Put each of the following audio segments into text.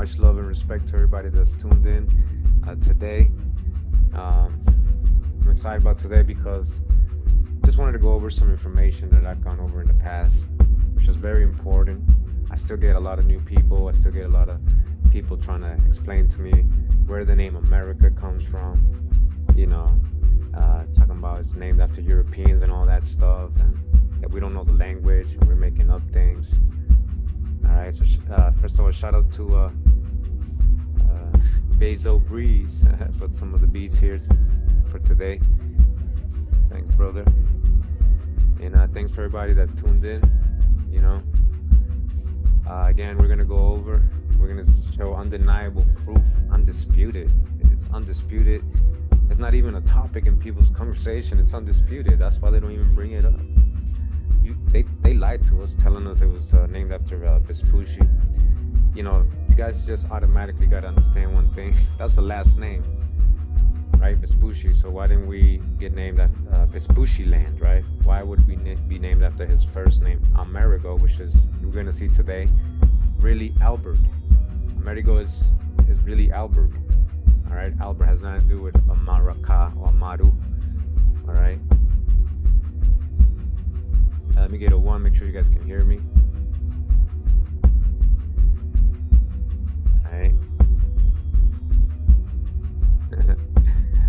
Much love and respect to everybody that's tuned in today. I'm excited about today because just wanted to go over some information that I've gone over in the past, which is very important. I still get a lot of new people. I still get a lot of people trying to explain to me where the name America comes from. Talking about it's named after Europeans and all that stuff, and that we don't know the language and we're making up things. All right, so first of all, shout out to Bezo Breeze for some of the beats here for today. Thanks, brother. And thanks for everybody that's tuned in. Again, we're going to show undeniable proof, undisputed. It's undisputed. It's not even a topic in people's conversation. It's undisputed. That's why they don't even bring it up. They lied to us, telling us it was named after Vespucci. You guys just automatically got to understand one thing. That's the last name, right? Vespucci. So why didn't we get named after Vespucci land, right? Why would we be named after his first name, Amerigo, which is, we're going to see today, really Albert. Amerigo is really Albert. All right, Albert has nothing to do with America or Amaru. All right. Let me get a 1. Make sure you guys can hear me. All right.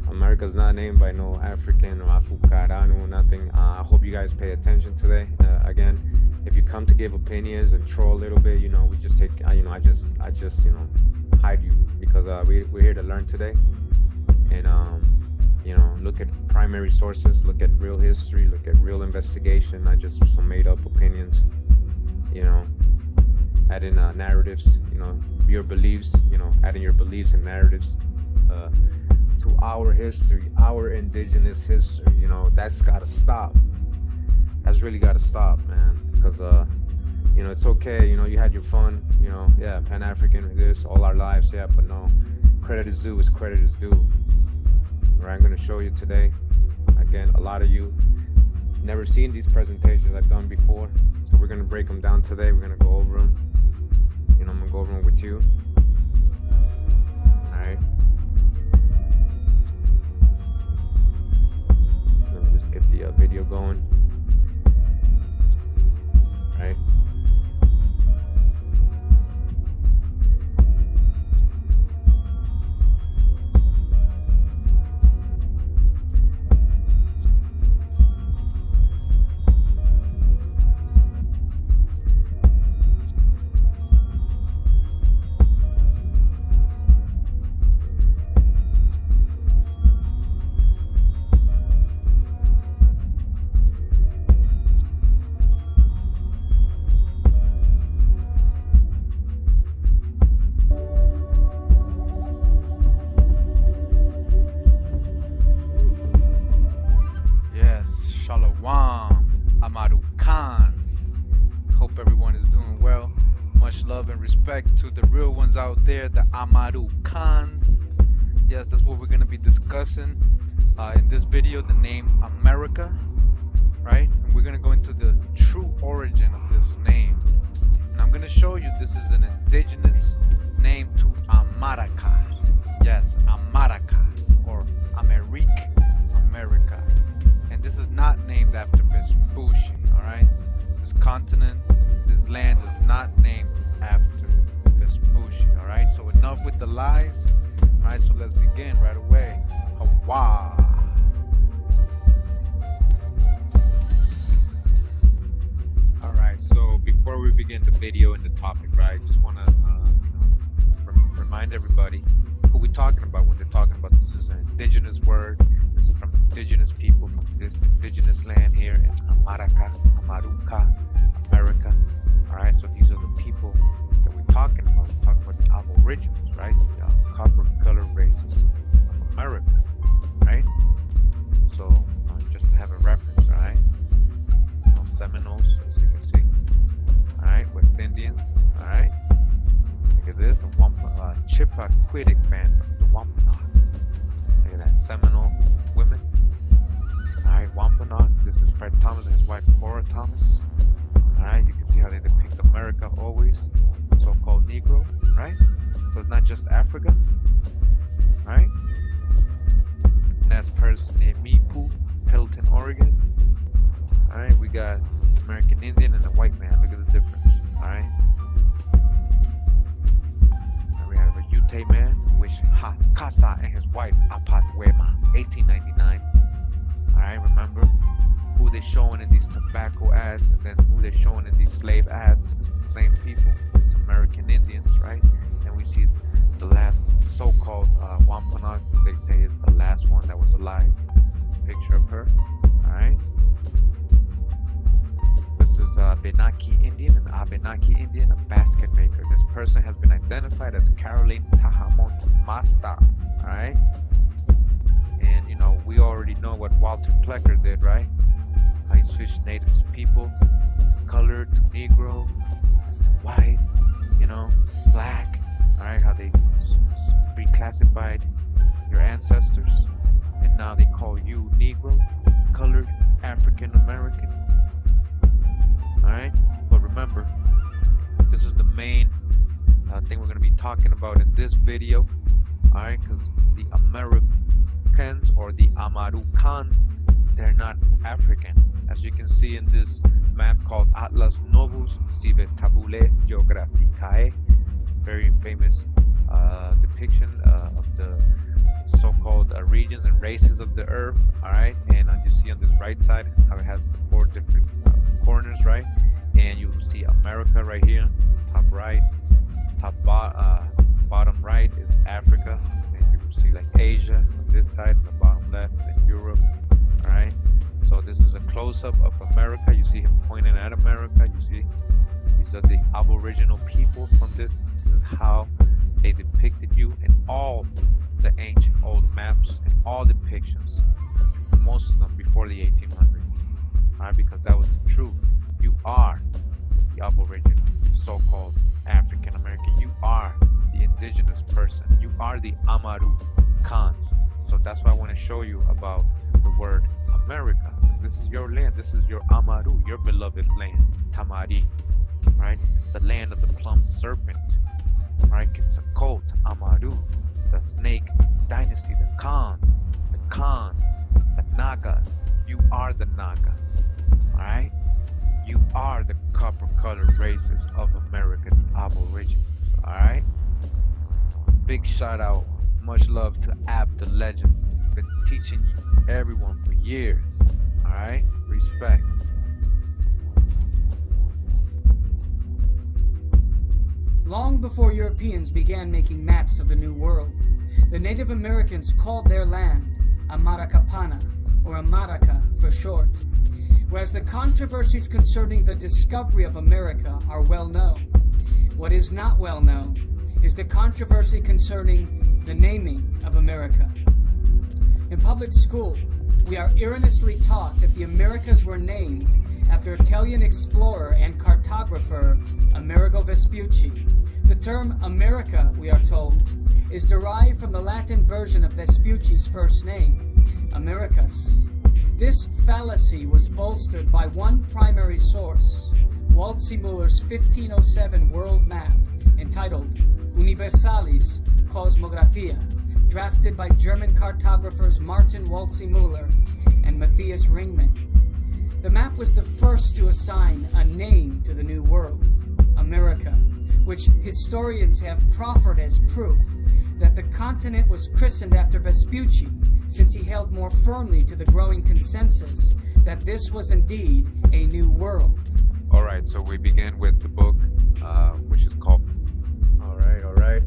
America's not named by no African or Afukaranu, nothing. I hope you guys pay attention today. Again, if you come to give opinions and troll a little bit, we just take, I just hide you because we're here to learn today. And look at primary sources, look at real history, look at real investigation, not just some made up opinions. Add in narratives, your beliefs, adding your beliefs and narratives to our history, our indigenous history. That's gotta stop. That's really gotta stop, man. Because it's okay, you had your fun, yeah, Pan-African, this, all our lives, yeah, but no, credit is due, credit is due. Right, I'm going to show you today. Again, a lot of you never seen these presentations I've done before, so we're going to break them down today. We're going to go over them. I'm going to go over them with you. All right. Let me just get the video going. All right. To the real ones out there, the Amaru Khans. Yes, that's what we're going to be discussing in this video, the name America, right? And we're going to go into the true origin of this name. And I'm going to show you this is an indigenous name to America. Yes, America, or America. And this is not named after Vespucci, all right? This continent, this land is not named after Vespucci, all right? So enough with the lies, all right? So let's begin right away. Hawa. All right, so before we begin the video and the topic, right, just want to remind everybody who we're talking about when they're talking about this is an indigenous word. This is from indigenous people from this indigenous land here in America, America. All right, so these are the people that we're talking about. We're talking about the Aborigines, right? The copper colored races of America, right? So just to have a reference, all right? Seminoles, as you can see, all right? West Indians, all right? Look at this, a Chippewa band from the Wampanoag. Look at that, Seminole women. All right, Wampanoag. This is Fred Thomas and his wife Cora Thomas. All right, you can see how they depict America always, so-called Negro, right? Africa, right? And that's person named Mipu, Pelton, Oregon. All right, we got American Indian and a white man. Look at the difference. All right. And we have a Ute man, which Casa and his wife Apatuema, 1899. All right, remember who they're showing in these tobacco ads, and then who they're showing in these slave ads. It's the same people. It's American Indians, right? And we see the last so-called Wampanoag, they say is the last one that was alive. This is a picture of her. All right. This is a Benaki Indian, an Abenaki Indian, a basket maker. This person has been identified as Caroline Tahamont Masta. All right. And you know, we already know what Walter Plecker did, right? How he switched native people to colored, to Negro, to white, you know, black. All right, how they reclassified your ancestors, and now they call you Negro, colored, African American. All right, but remember, this is the main thing we're going to be talking about in this video. All right, because the Americans or the Amarukans, they're not African. As you can see in this map called Atlas Novus Sive Tabulae Geographicae, very famous depiction of the so-called regions and races of the earth. All right, and you see on this right side how it has the 4 different corners, right? And you see America right here, top right, bottom right is Africa, and you will see like Asia on this side, the bottom left, and Europe. All right, so this is a close-up of America. You see him pointing at America. You see these are the Aboriginal people from this. This is how they depicted you in all the ancient old maps and all depictions, most of them before the 1800s. All right, because that was the truth. You are the Aboriginal, so-called African American. You are the indigenous person. You are the Amaru Khans. So that's why I want to show you about the word America. This is your land. This is your Amaru, your beloved land, Tamari, right? The land of the plum serpent, right? Quetzalcoatl, Amaru, the snake dynasty, the Khans, the Nagas. You are the Nagas, all right? You are the copper-colored races of America, the Aborigines, all right? Big shout out, much love to Ab the Legend. Been teaching everyone for years, all right? Respect. Long before Europeans began making maps of the New World, the Native Americans called their land Amaracapana, or Amaraca for short. Whereas the controversies concerning the discovery of America are well known, what is not well known is the controversy concerning the naming of America. In public school, we are erroneously taught that the Americas were named after Italian explorer and cartographer Amerigo Vespucci. The term America, we are told, is derived from the Latin version of Vespucci's first name, Americus. This fallacy was bolstered by one primary source, Waldseemüller's 1507 world map, entitled Universalis Cosmographia, drafted by German cartographers Martin Waldseemüller and Matthias Ringman. The map was the first to assign a name to the New World, America, which historians have proffered as proof that the continent was christened after Vespucci, since he held more firmly to the growing consensus that this was indeed a new world. All right, so we begin with the book, which is called... All right.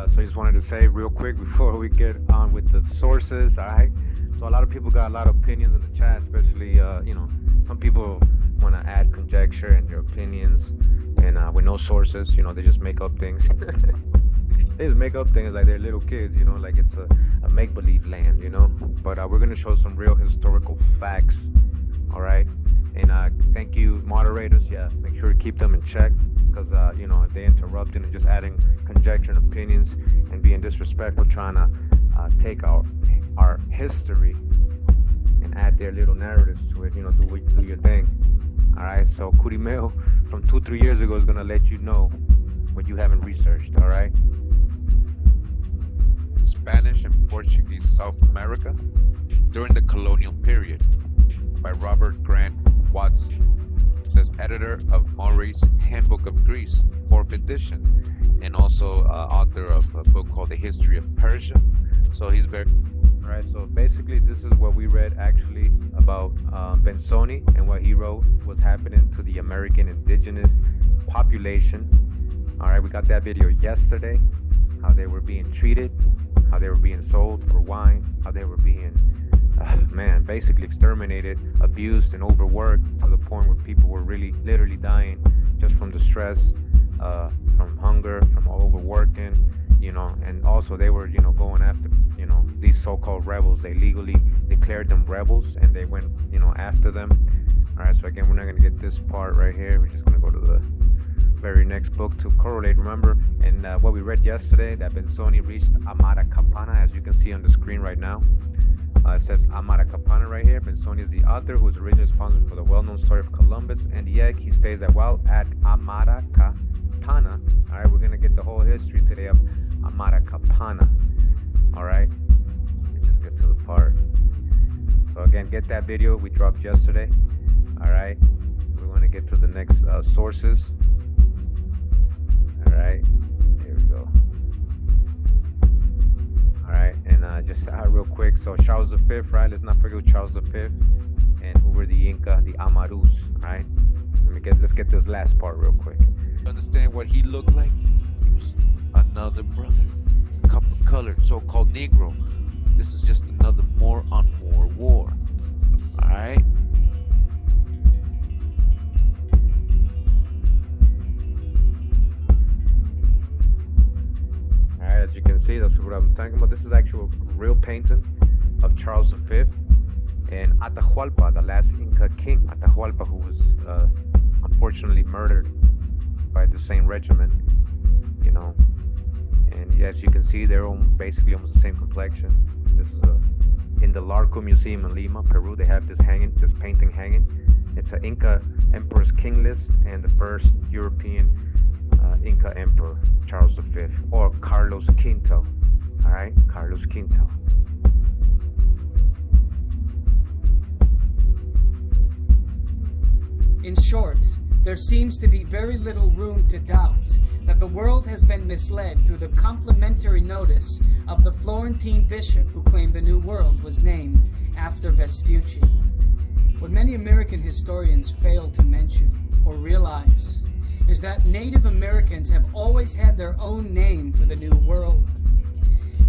So I just wanted to say real quick before we get on with the sources, all right? So a lot of people got a lot of opinions in the chat, especially, some people want to add conjecture in their opinions, and with no sources, they just make up things. They just make up things like they're little kids, like it's a make-believe land, But we're going to show some real historical facts, all right? And thank you, moderators. Yeah, make sure to keep them in check, because, if they interrupting and just adding conjecture and opinions and being disrespectful, trying to take our history and add their little narratives to it, do your thing. All right, so Curimeo from 2-3 years ago is going to let you know what you haven't researched, all right? Spanish and Portuguese South America during the colonial period by Robert Grant Watson. Says editor of Murray's Handbook of Greece, 4th edition, and also author of a book called The History of Persia. So he's very... Alright, so basically this is what we read actually about Benzoni, and what he wrote was happening to the American indigenous population. Alright, we got that video yesterday, how they were being treated, how they were being sold for wine, how they were being, basically exterminated, abused, and overworked to the point where people were really literally dying just from the stress, from hunger, from overworking, and also they were, going after, these so-called rebels. They legally declared them rebels, and they went, after them. All right, so again, we're not going to get this part right here. We're just going to go to the very next book to correlate. Remember, and what we read yesterday, that Benzoni reached Amaracapana, as you can see on the screen right now. It says Amaracapana right here. Benzoni is the author who is originally responsible for the well-known story of Columbus and the egg. He states that while at Amaracapana, all right, we're going to get the whole history today of Amaracapana. All right, let's just get to the part. So again, get that video we dropped yesterday. All right, we want to get to the next sources. All right, here we go. All right, and just real quick, so Charles V, right? Let's not forget Charles V, and who were the Inca, the Amarus, right? Let's get this last part real quick. Understand what he looked like? He was another brother, copper-colored, so-called Negro. This is just another more on more war. All right. As you can see, that's what I'm talking about. This is actually a real painting of Charles V and Atahualpa, the last Inca king. Atahualpa, who was unfortunately murdered by the same regiment, And as you can see, they're basically almost the same complexion. This is in the Larco Museum in Lima, Peru. They have this painting hanging. It's an Inca Emperor's King List and the first European Inca Emperor, Charles V, or Carlos Quinto. All right, Carlos Quinto. In short, there seems to be very little room to doubt that the world has been misled through the complimentary notice of the Florentine bishop who claimed the New World was named after Vespucci. What many American historians fail to mention or realize is that Native Americans have always had their own name for the New World.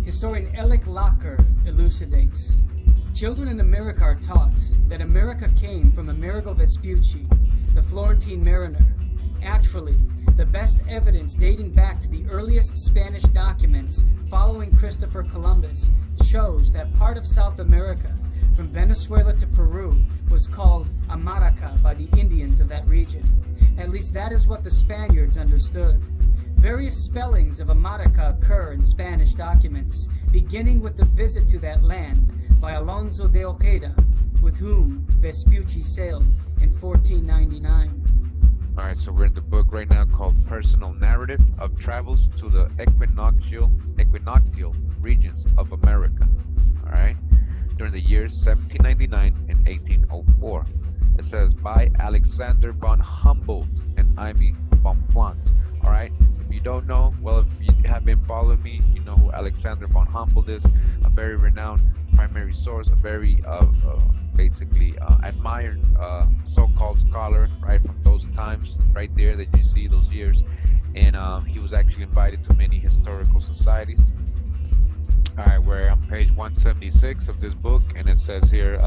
Historian Alec Locker elucidates. Children in America are taught that America came from Amerigo Vespucci, the Florentine mariner. Actually, the best evidence dating back to the earliest Spanish documents following Christopher Columbus shows that part of South America, from Venezuela to Peru, was called Amaraca by the Indians of that region. At least that is what the Spaniards understood. Various spellings of Amaraca occur in Spanish documents, beginning with the visit to that land by Alonso de Ojeda, with whom Vespucci sailed in 1499. All right, so we're in the book right now called Personal Narrative of Travels to the Equinoctial Regions of America. All right, during the years 1799 and 1804. It says by Alexander von Humboldt and Aimé Bonpland. All right, if you don't know, well, if you have been following me, you know who Alexander von Humboldt is. A very renowned primary source, a very basically admired so-called scholar, right, from those times, right there that you see, those years. And he was actually invited to many historical societies. All right, we're on page 176 of this book, and it says here,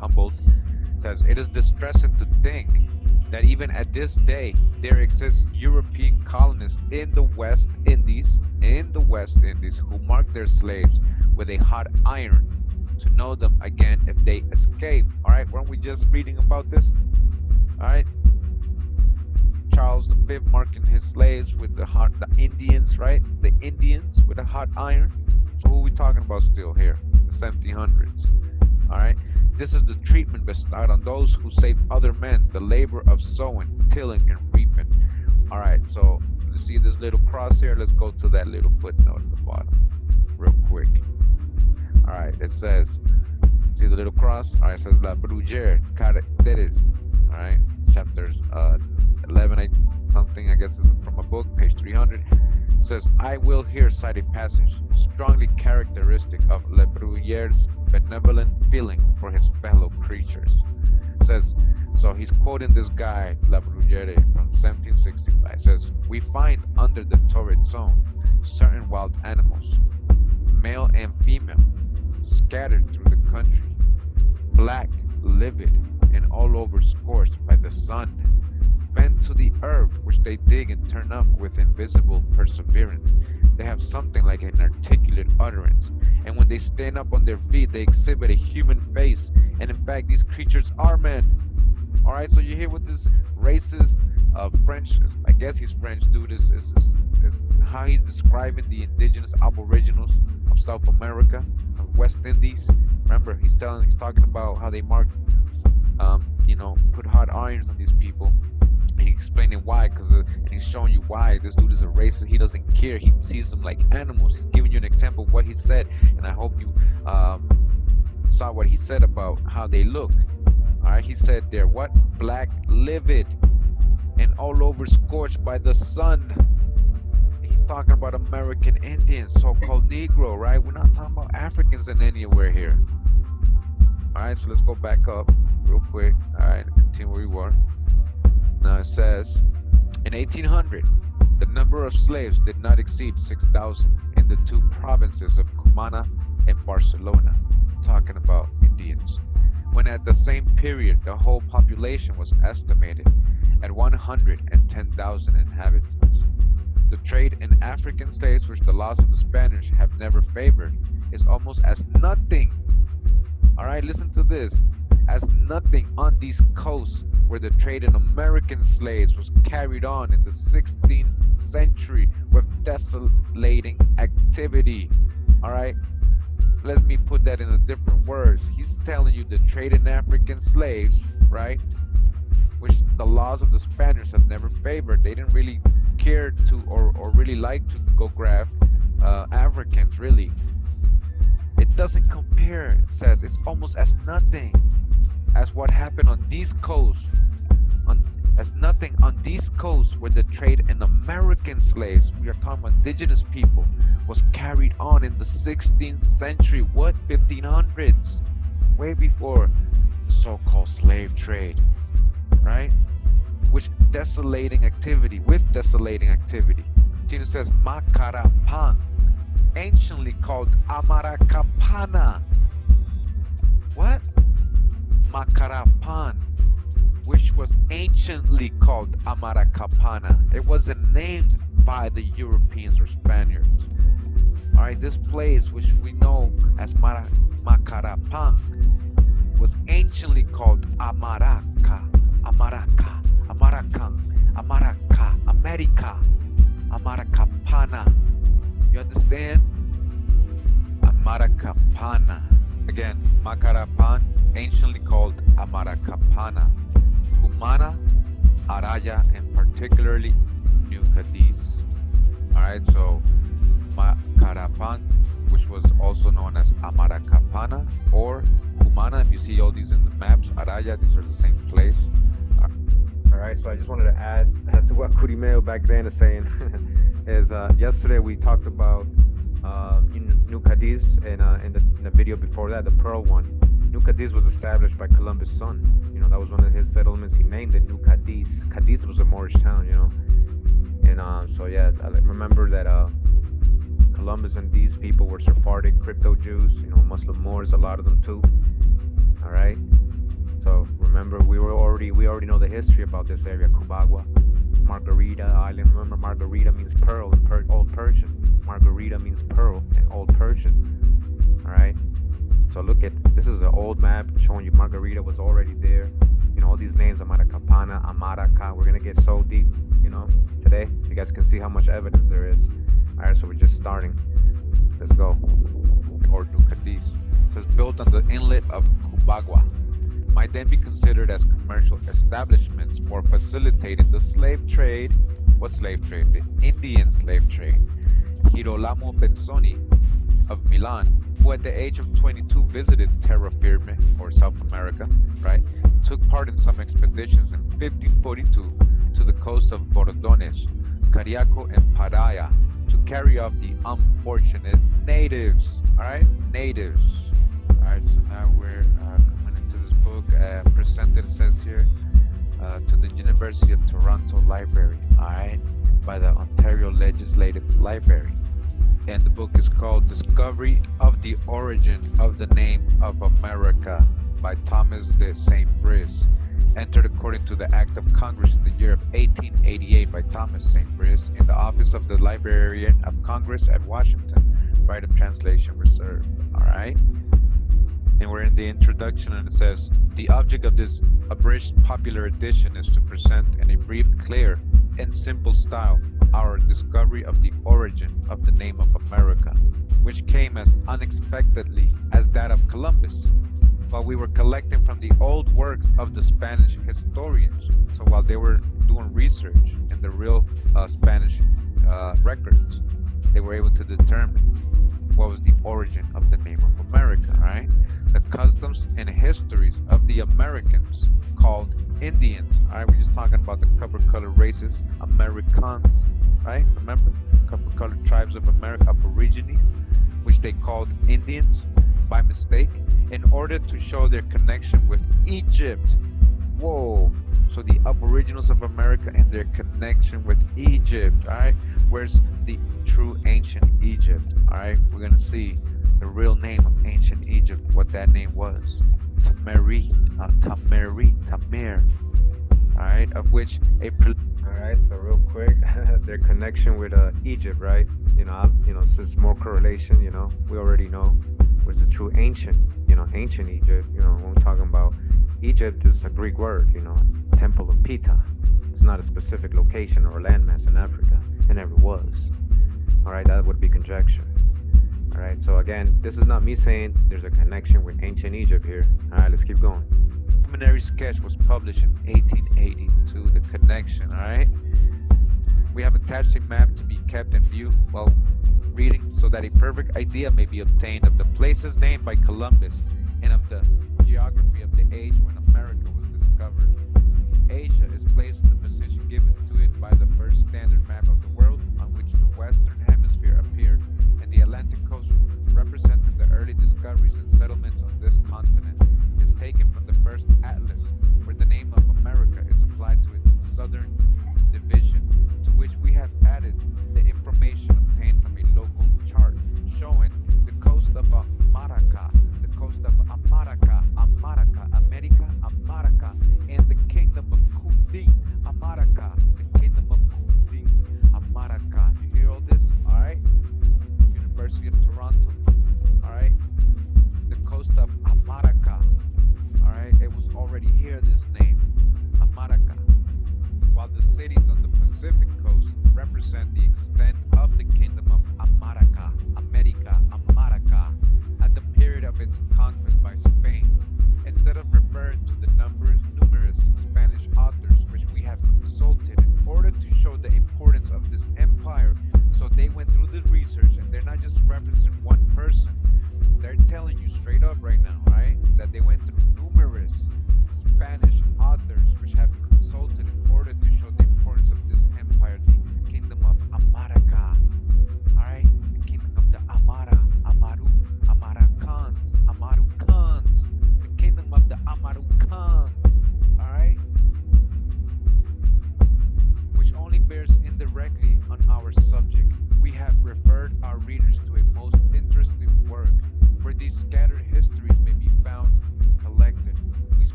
Humboldt says, it is distressing to think that even at this day there exist European colonists in the West Indies, who mark their slaves with a hot iron to know them again if they escape. All right, weren't we just reading about this? All right, Charles V marking his slaves with the Indians, right? The Indians with a hot iron. So who are we talking about still here? The 1700s. All right. This is the treatment bestowed on those who save other men, the labor of sowing, tilling, and reaping. All right. So you see this little cross here? Let's go to that little footnote at the bottom real quick. All right, it says, see the little cross? All right, it says La Bruyere Caracteres. All right, chapters 11, something, I guess this is from a book, page 300. It says, I will here cite a passage strongly characteristic of Le Bruyere's benevolent feeling for his fellow creatures. It says, so he's quoting this guy, La Bruyere, from 1765. It says, we find under the torrid zone certain wild animals, male and female, scattered through the country, black, livid, and all over scorched by the sun, bent to the earth, which they dig and turn up with invisible perseverance. They have something like an articulate utterance, and when they stand up on their feet, they exhibit a human face, and in fact, these creatures are men. Alright, so you hear what this racist French, I guess he's French dude, is how he's describing the indigenous aboriginals of South America, of West Indies. Remember, he's talking about how they marked, put hot irons on these people, and he's explaining why, and he's showing you why this dude is a racist. He doesn't care. He sees them like animals. He's giving you an example of what he said, and I hope you saw what he said about how they look. All right, he said they're what? Black, livid, and all over scorched by the sun. He's talking about American Indians, so-called Negro, right? We're not talking about Africans in anywhere here. All right, so let's go back up real quick. All right, continue where we were. Now it says, in 1800, the number of slaves did not exceed 6,000 in the two provinces of Cumana and Barcelona, talking about Indians, when at the same period the whole population was estimated at 110,000 inhabitants. The trade in African slaves, which the laws of the Spanish have never favored, is almost as nothing. All right, listen to this. As nothing on these coasts where the trade in American slaves was carried on in the 16th century with desolating activity. All right, let me put that in a different words. He's telling you the trade in African slaves, right, which the laws of the Spaniards have never favored. They didn't really care to or really like to go grab Africans, really. It doesn't compare, it says. It's almost as nothing as what happened on these coasts, as nothing on these coasts where the trade in American slaves, we are talking about indigenous people, was carried on in the 16th century, what, 1500s, way before the so-called slave trade, right? With desolating activity. Tina says, Macarapan, anciently called Amaracapana. What? Macarapan, which was anciently called Amaracapana. It wasn't named by the Europeans or Spaniards. Alright, this place, which we know as Macarapan, was anciently called Amaraca, Amaraca, Amaracan, Amaraca, America, Amaracapana. You understand? Amaracapana. Again, Macarapan, anciently called Amaracapana, Cumana, Araya, and particularly New Cadiz. Alright, so Macarapan, which was also known as Amaracapana or Cumana. If you see all these in the maps, Araya, these are the same place. Alright, so I just wanted to add to what Curimeo back then is saying. is yesterday we talked about New Cadiz, and in the video before that, the Pearl one. New Cadiz was established by Columbus' son. You know, that was one of his settlements. He named it New Cadiz. Cadiz was a Moorish town, you know. And so yeah, I remember that Columbus and these people were Sephardic crypto Jews, you know, Muslim Moors, a lot of them too. All right. So remember, we already know the history about this area, Cubagua, Margarita Island. Remember, Margarita means pearl in Old Persian. Margarita means pearl in Old Persian. All right. So look at, this is an old map showing you Margarita was already there. You know, all these names, Amaracapana, Amaraca. We're gonna get so deep, you know, today. You guys can see how much evidence there is. All right, so we're just starting. Let's go. Or New Cadiz. It says built on the inlet of Cubagua. Might then be considered as commercial establishments for facilitating the slave trade. What slave trade? The Indian slave trade. Girolamo Benzoni of Milan who at the age of 22 visited Terra Firme, or South America, right, took part in some expeditions in 1542 to the coast of Bordones, Cariaco, and Paraya to carry off the unfortunate natives. All right, natives. All right, so now we're coming into this book presented, it says here, to the University of Toronto Library, all right, by the Ontario Legislative Library. And the book is called Discovery of the Origin of the Name of America by Thomas de St. Brice, entered according to the Act of Congress in the year of 1888 by Thomas St. Brice in the office of the Librarian of Congress at Washington. Right of translation reserved. All right. And we're in the introduction, and it says, the object of this abridged popular edition is to present in a brief, clear, and simple style our discovery of the origin of the name of America, which came as unexpectedly as that of Columbus, while we were collecting from the old works of the Spanish historians. So while they were doing research in the real Spanish records, they were able to determine what was the origin of the name of America, right? The customs and histories of the Americans called Indians, all right? We're just talking about the copper-colored races, Americans, right? Remember? Copper-colored tribes of America, Aborigines, which they called Indians by mistake, in order to show their connection with Egypt. Whoa. So the Aboriginals of America and their connection with Egypt, all right? Where's the true ancient Egypt, all right? We're going to see the real name of ancient Egypt, what that name was. Tameri, Tamer, all right? Of which a... All right, so real quick, their connection with Egypt, right? Since more correlation, we already know was the true ancient Egypt. When we're talking about Egypt, is a Greek word, Temple of Ptah. It's not a specific location or landmass in Africa. It never was. All right, that would be conjecture. All right, so again, this is not me saying there's a connection with ancient Egypt here. All right, let's keep going. Preliminary sketch was published in 1882, the connection, all right? We have attached a map to be kept in view while reading so that a perfect idea may be obtained of the places named by Columbus and of the geography of the age when America was discovered. Asia is placed in the position given to it by the first standard map of the world, on which the western hemisphere appeared, and the Atlantic coast, representing the early discoveries and settlements on this continent, is taken from the first atlas, where the name of America is applied to its southern division, to which we have added the information obtained from a local chart showing the coast of America, America, America, and the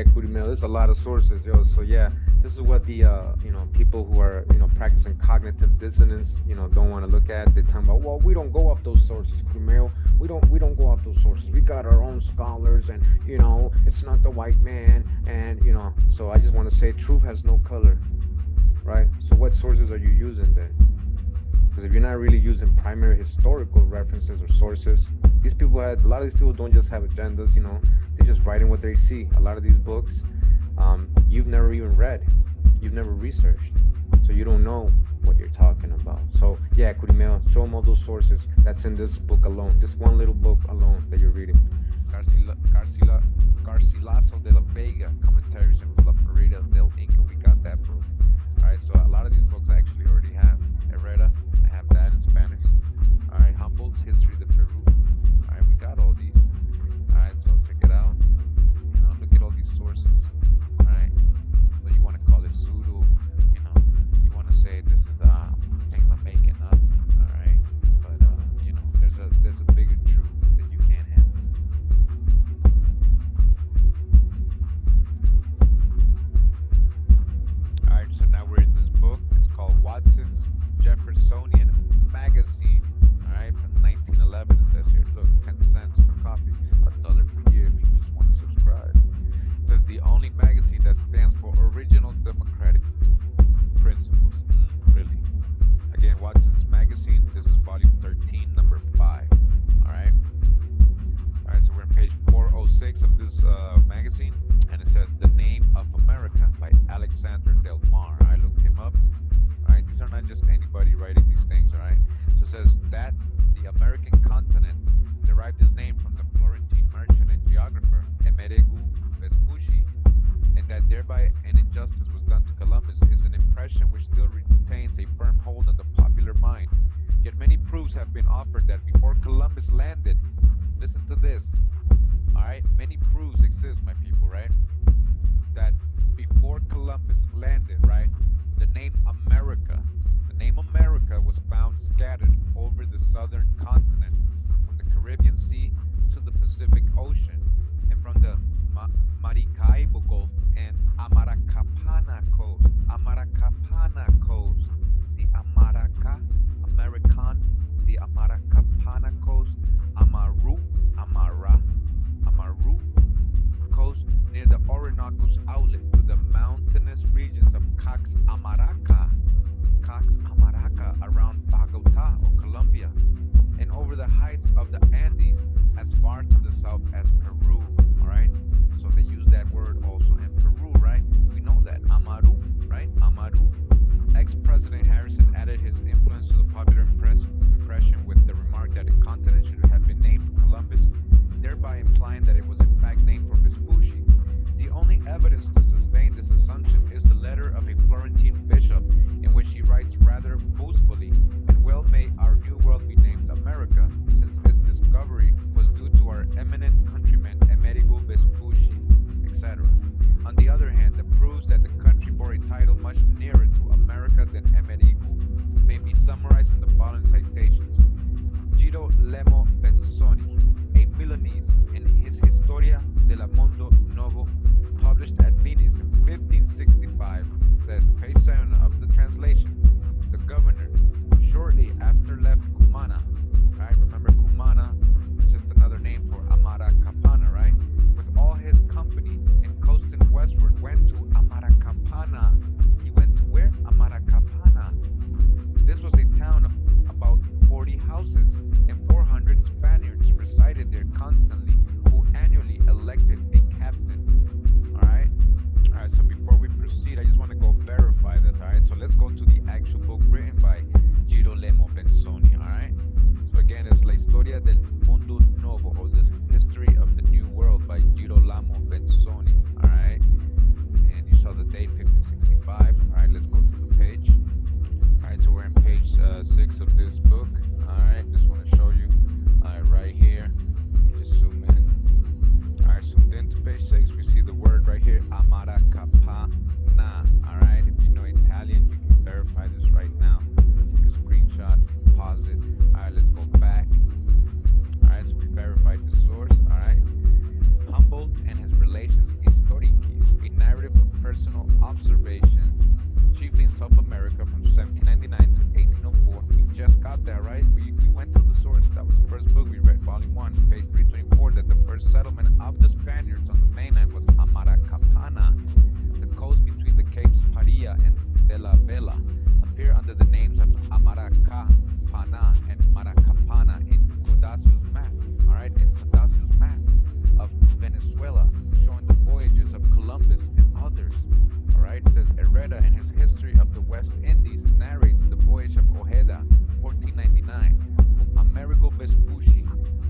Yeah, Curimel, there's a lot of sources, yo. So yeah, this is what the people who are practicing cognitive dissonance don't want to look at. They're talking about, well, we don't go off those sources, Curimel. We don't go off those sources. We got our own scholars, and it's not the white man, and So I just want to say, truth has no color, right? So what sources are you using then? Because if you're not really using primary historical references or sources, a lot of these people don't just have agendas, they're just writing what they see. A lot of these books, you've never even read, you've never researched, so you don't know what you're talking about. So yeah, Curimel, show them all those sources that's in this book alone, this one little book alone that you're reading. Garcilaso de la Vega, Commentaries en La Florida del Inca. We got that book. Alright, so a lot of these books I actually already have. Herrera, I have that in Spanish. Alright, Humboldt's History of the Peru. Alright, we got all these. Alright, so check it out. Look at all these sources. Alright, so you want to call it pseudo, you want to say this is things I'm making up. Alright, but there's a bigger truth that you can't handle. Alright, so now we're in this book. It's called Watson's Jeffersonian Magazine. Alright, from 1911. It says here, look, 10 cents per copy, $1 per year if you just want to subscribe. It says the only magazine that stands for original democratic principles. Really? Again, Watson's Magazine. This is volume 13, number 5. Alright? Alright, so we're on page 406 of this magazine, and it says The Name of America by Alexander Del Mar. I looked him up. Alright, these are not just anybody writing these things, alright? So it says that the American continent derived its name from the Florentine merchant and geographer Amerigo Vespucci, and that thereby an injustice was done to Columbus is an impression which still retains a firm hold on the popular mind. Yet many proofs have been offered that before Columbus landed, listen to this, alright, many proofs exist, my people, right? That before Columbus landed, right, the name America was found scattered over the southern continent, from the Caribbean Sea to the Pacific Ocean, and from the Maracaibo Gulf and Amaracapana Coast. The the Amaracapana Coast, Amaru Coast, near the Orinoco's outlet to the mountainous regions of Cox Amaraca Volume 1, page 324, that the first settlement of the Spaniards on the mainland was Amaracapana. The coast between the Capes Paria and de la Vela appear under the names of Amaracapana and Maracapana in Codacio's map. All right, in Codacio's map of Venezuela, showing the voyages of Columbus and others. All right, it says Herrera in his History of the West Indies narrates the voyage of Ojeda, 1499, whom Amerigo Vespucci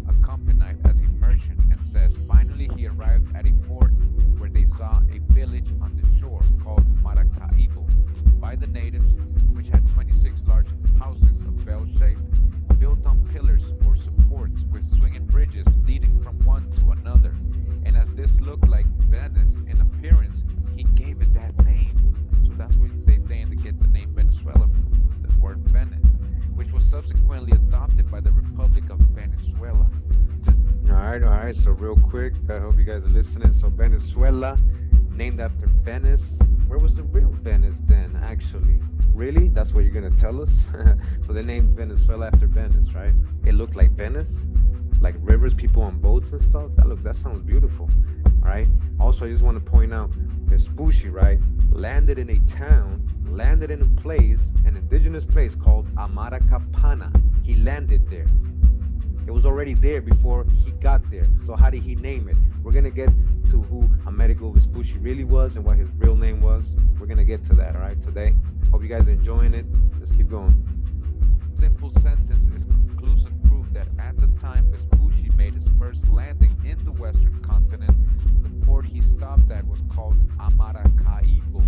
accompanied as a merchant, and says finally he arrived at a port where they saw a village on the shore called Maracaibo by the natives, which had 26 large houses of bell shape, built on pillars or supports with swinging bridges leading from one to another. And as this looked like Venice in appearance, he gave it that name. So that's what they saying to get the name Venezuela from the word Venice, which was subsequently adopted by the Republic of Venezuela. All right. So real quick, I hope you guys are listening. So Venezuela, named after Venice. Where was the real Venice then, actually? Really? That's what you're gonna tell us? So they named Venezuela after Venice, right? It looked like Venice, like rivers, people on boats and stuff. That sounds beautiful. All right. Also, I just want to point out, Vespucci, right, landed in a town, landed in a place, an indigenous place called Amaracapana. He landed there. It was already there before he got there. So how did he name it? We're going to get to who Amerigo Vespucci really was and what his real name was. We're going to get to that, all right, today. Hope you guys are enjoying it. Let's keep going. Simple sentence is conclusive proof that at the time Vespucci made his first landing in the western continent, the port he stopped at was called Amaracaibo.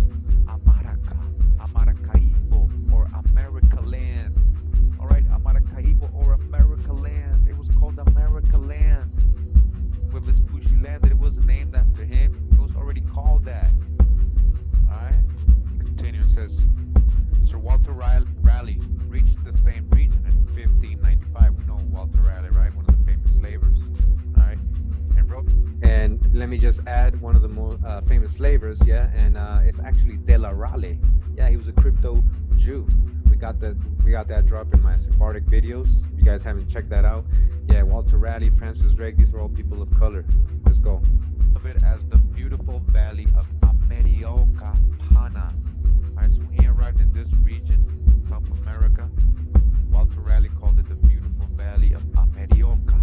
Amaracaibo, or America Land. All right, Amaracaibo or America Land. It was called America Land. When Vespucci landed, it wasn't named after him. It was already called that. All right. Continue. It says, Sir Walter Raleigh reached the same region in 1595. We know Walter Raleigh, right? One of the famous slavers. All right. And wrote. And let me just add one of the most famous slavers, yeah, and it's actually De La Raleigh. Yeah, he was a crypto Jew. We got that drop in my Sephardic videos. If you guys haven't checked that out, yeah, Walter Raleigh, Francis Drake, these were all people of color. Let's go. Of it as the beautiful valley of Amaracapana. Right, so when he arrived in this region, South America, Walter Raleigh called it the beautiful valley of America.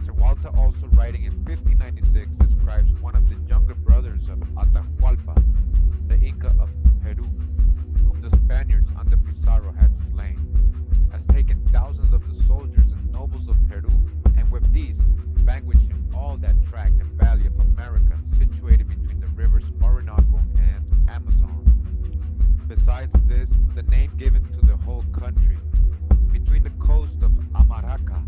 Sir Walter, also writing in 1596, describes one of the younger brothers of Atahualpa, the Inca of Peru, whom the Spaniards under Pizarro had slain, as taken thousands of the soldiers and nobles of Peru, and with these vanquishing all that tract and valley of America situated between the rivers Orinoco and Amazon. Besides this, the name given to the whole country between the coast of Amaraca,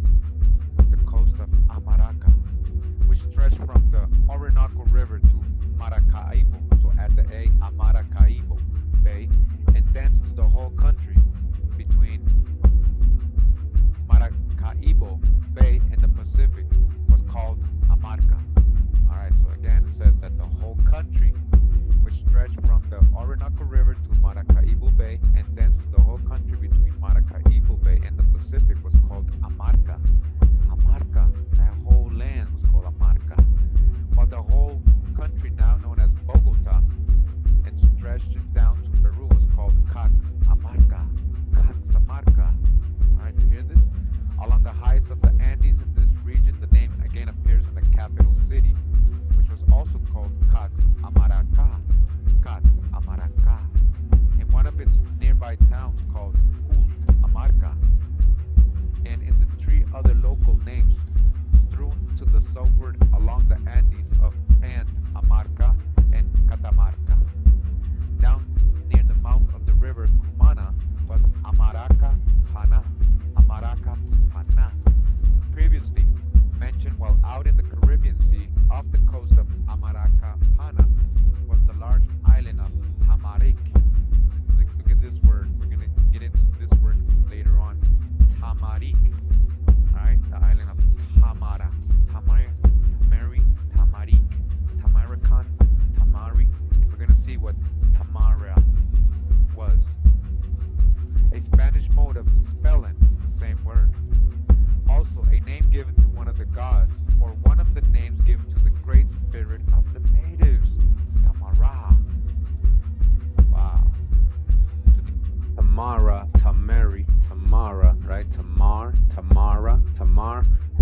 which stretched from the Orinoco River to Maracaibo, so at the A, Amaracaibo Bay, and thence to the whole country between Maracaibo Bay and the Pacific was called Amarca. Alright, so again it says that the whole country, which stretched from the Orinoco River to Maracaibo Bay, and thence to the whole country between Maracaibo Bay and the Pacific was called Amarca. Amarca, that whole land was called Amarca. While the whole country, now known as Bogota, and stretched it down to Peru, was called Caxamarca. Caxamarca. Alright, you hear this? Along the heights of the Andes in this region, the name again appears in the capital city, which was also called Caxamaraca. Caxamaraca. In one of its nearby towns called Amarca, and in the three other local names strewn to the southward along the Andes of Amarca and Catamarca. Down near the mouth of the river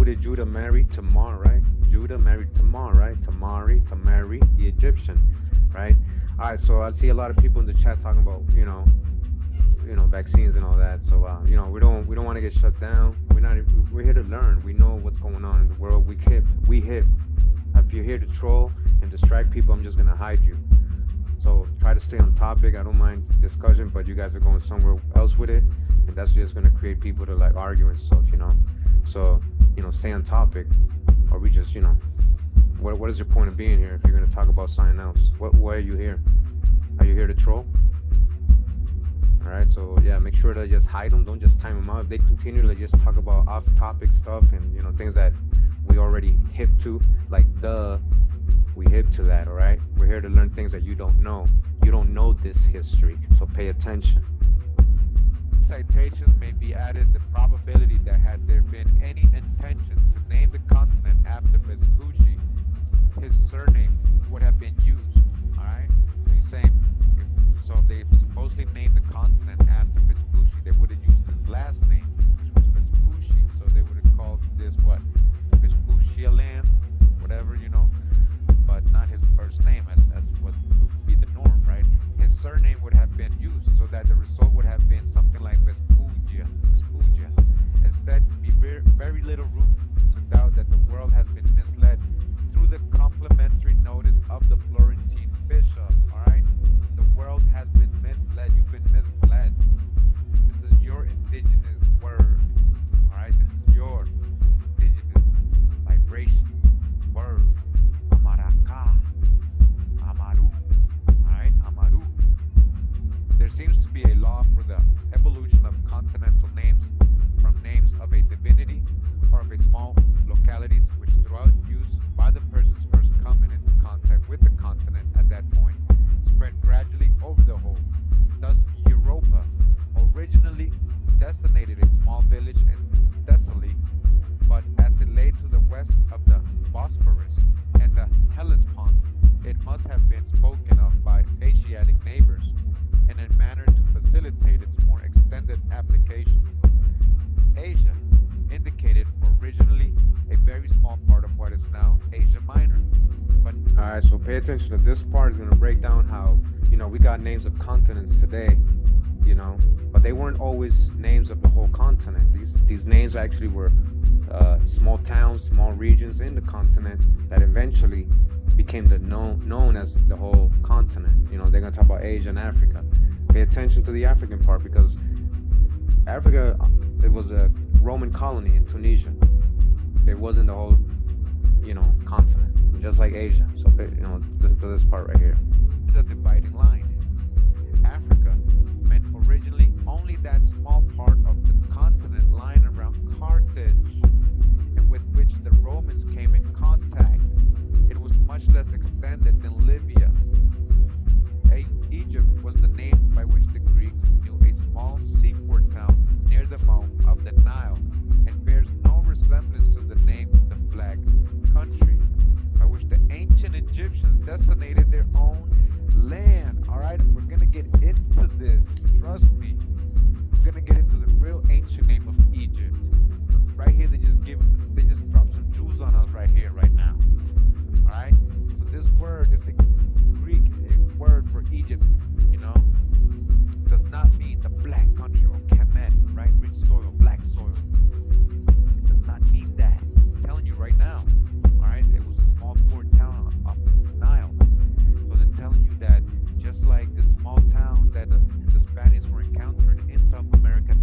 did Judah marry? Tamar, right? Judah married Tamar, right? To marry the Egyptian, right? All right, so I see a lot of people in the chat talking about, vaccines and all that. So, we don't want to get shut down. We're here to learn. We know what's going on in the world. We hip. If you're here to troll and distract people, I'm just gonna hide you. So try to stay on topic. I don't mind discussion, but you guys are going somewhere else with it, and that's just gonna create people to like argue and stuff, So, stay on topic, or we just, what is your point of being here if you're gonna talk about something else? Why are you here? Are you here to troll? All right, so yeah, make sure to just hide them. Don't just time them out. If they continue to just talk about off-topic stuff and things that we already hip to, like we hip to that. All right, we're here to learn things that you don't know. You don't know this history, so pay attention. Citations may be added the probability that had there been any intention to name the continent after Vespucci, his surname would have been used. All right, so he's saying if they supposedly named the continent after Vespucci, they would have used his last name, which was Vespucci. So they would have called this what? Vespuccia land, whatever, but not his first name as what would be the norm, right? His surname would have been used so that the result would have been something like Vespugia. Instead, be very little room to doubt that the world has been misled through the complimentary notice of the Florentine bishop. All right, the world has been misled. You've been misled. This is your indigenous word. All right, this is your indigenous vibration word. Amaraka, Amaru. All right, Amaru. There seems to be a law for the evolution of continental names from names of a divinity or of a small localities, which throughout use by the persons first coming into contact with the continent at that point, spread gradually over the whole. Thus, Europa originally designated a small village in Thessaly, but as it lay to the west of the Bosphorus and the Hellespont, it must have been spoken of by Asiatic neighbors in a manner to facilitate its more extended application. Asia indicated originally a very small part of what is now Asia Minor. But all right, so pay attention to this part. Is going to break down how we got names of continents today, but they weren't always names of the whole continent. These names actually were small towns, small regions in the continent that eventually became known as the whole continent. They're going to talk about Asia and Africa. Pay attention to the African part, because Africa, it was a Roman colony in Tunisia. It wasn't the whole, continent, just like Asia. So, listen to this part right here. The dividing line. Africa meant originally only that small part of the continent lying around Carthage, and with which the Romans came in contact. It was much less extended than Libya. Egypt was the name by which the Greeks knew a small seaport town near the mouth of the Nile, and bears no resemblance to the name the Black Country, by which the ancient Egyptians designated their own land. All right, we're gonna get into this. Trust me, we're gonna get into the real ancient name of Egypt. Right here, they just dropped some jewels on us right here, right now. All right, so this word is a Greek word for Egypt. Does not mean the black country or Kemet, right? Rich soil, black soil. It does not mean that. It's telling you right now. All right, it was a small port town off the Nile. So they're telling you that just like the small town that the Spaniards were encountering in South America,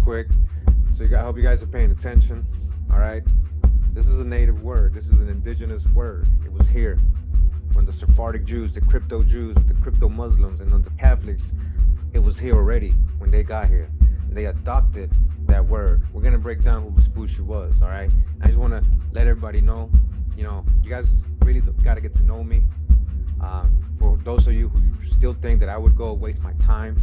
quick. So I hope you guys are paying attention. All right. This is a native word. This is an indigenous word. It was here when the Sephardic Jews, the crypto Jews, the crypto Muslims, and then the Catholics, it was here already when they got here. They adopted that word. We're gonna break down who Vespucci was. All right. I just want to let everybody know. You guys really got to get to know me. For those of you who still think that I would go waste my time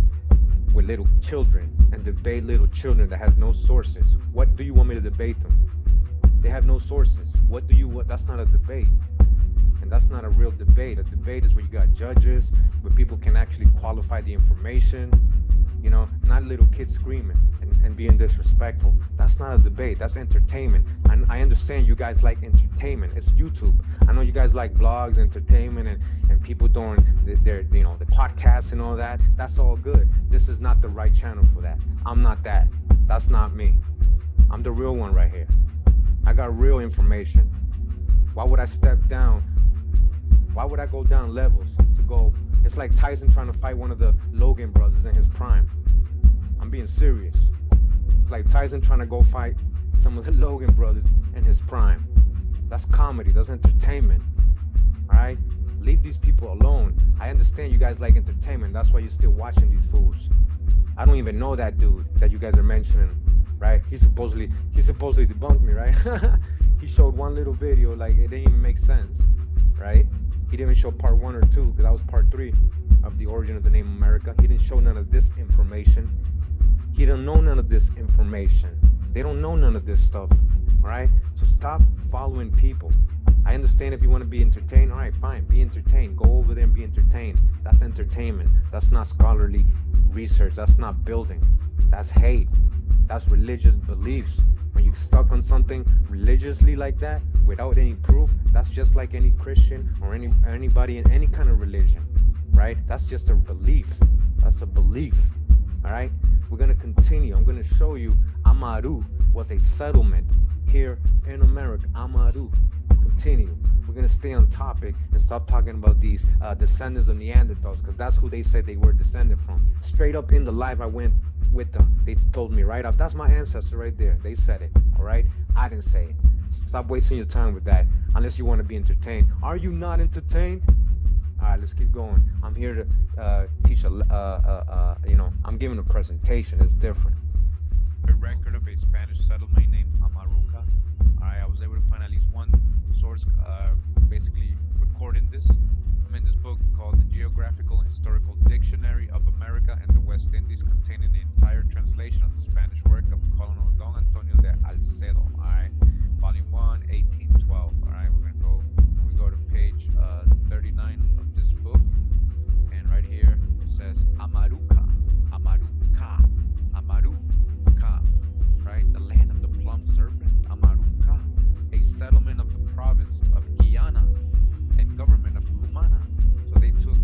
with little children and debate little children that has no sources, what do you want me to debate them? They have no sources. What? That's not a debate. And that's not a real debate. A debate is where you got judges, where people can actually qualify the information, not little kids screaming and being disrespectful. That's not a debate. That's entertainment. And I understand you guys like entertainment. It's YouTube. I know you guys like blogs, entertainment, and people doing their the podcasts and all that. That's all good. This is not the right channel for that. I'm not that. That's not me. I'm the real one right here. I got real information. Why would I step down? Why would I go down levels to go? It's like Tyson trying to fight one of the Logan brothers in his prime. I'm being serious. It's like Tyson trying to go fight some of the Logan brothers in his prime. That's comedy. That's entertainment. All right? Leave these people alone. I understand you guys like entertainment. That's why you're still watching these fools. I don't even know that dude that you guys are mentioning, right? He supposedly debunked me, right? He showed one little video, like it didn't even make sense, right? He didn't even show part 1 or 2, because that was part 3 of the origin of the name America. He didn't show none of this information. He don't know none of this information. They don't know none of this stuff, all right? So stop following people. I understand if you want to be entertained, all right, fine, be entertained. Go over there and be entertained. That's entertainment. That's not scholarly research. That's not building. That's hate. That's religious beliefs. When you're stuck on something religiously like that, without any proof, that's just like any Christian or anybody in any kind of religion, right? That's just a belief. That's a belief, all right? We're going to continue. I'm going to show you Amaru was a settlement here in America. Amaru. Continue. We're going to stay on topic and stop talking about these descendants of Neanderthals, because that's who they said they were descended from. Straight up in the live I went with them, they told me right up, that's my ancestor right there. They said it, all right? I didn't say it. Stop wasting your time with that, unless you want to be entertained. Are you not entertained? All right, let's keep going. I'm here to teach I'm giving a presentation. It's different. A record of a Spanish settlement named Amaruca. I was able to find at least one source basically recording this. I'm in this book called The Geographical and Historical Dictionary of America and the West Indies, containing the entire translation of the Spanish work of Colonel Don Antonio de Alcedo. Alright, Volume 1, 1812. Alright, we go to page 39 of this book, and right here it says Amaruca, Amaruca, Amaruca, right? The land of the plum serpent, Amaruca, a settlement of the province of Guyana and government of Cumana. So they took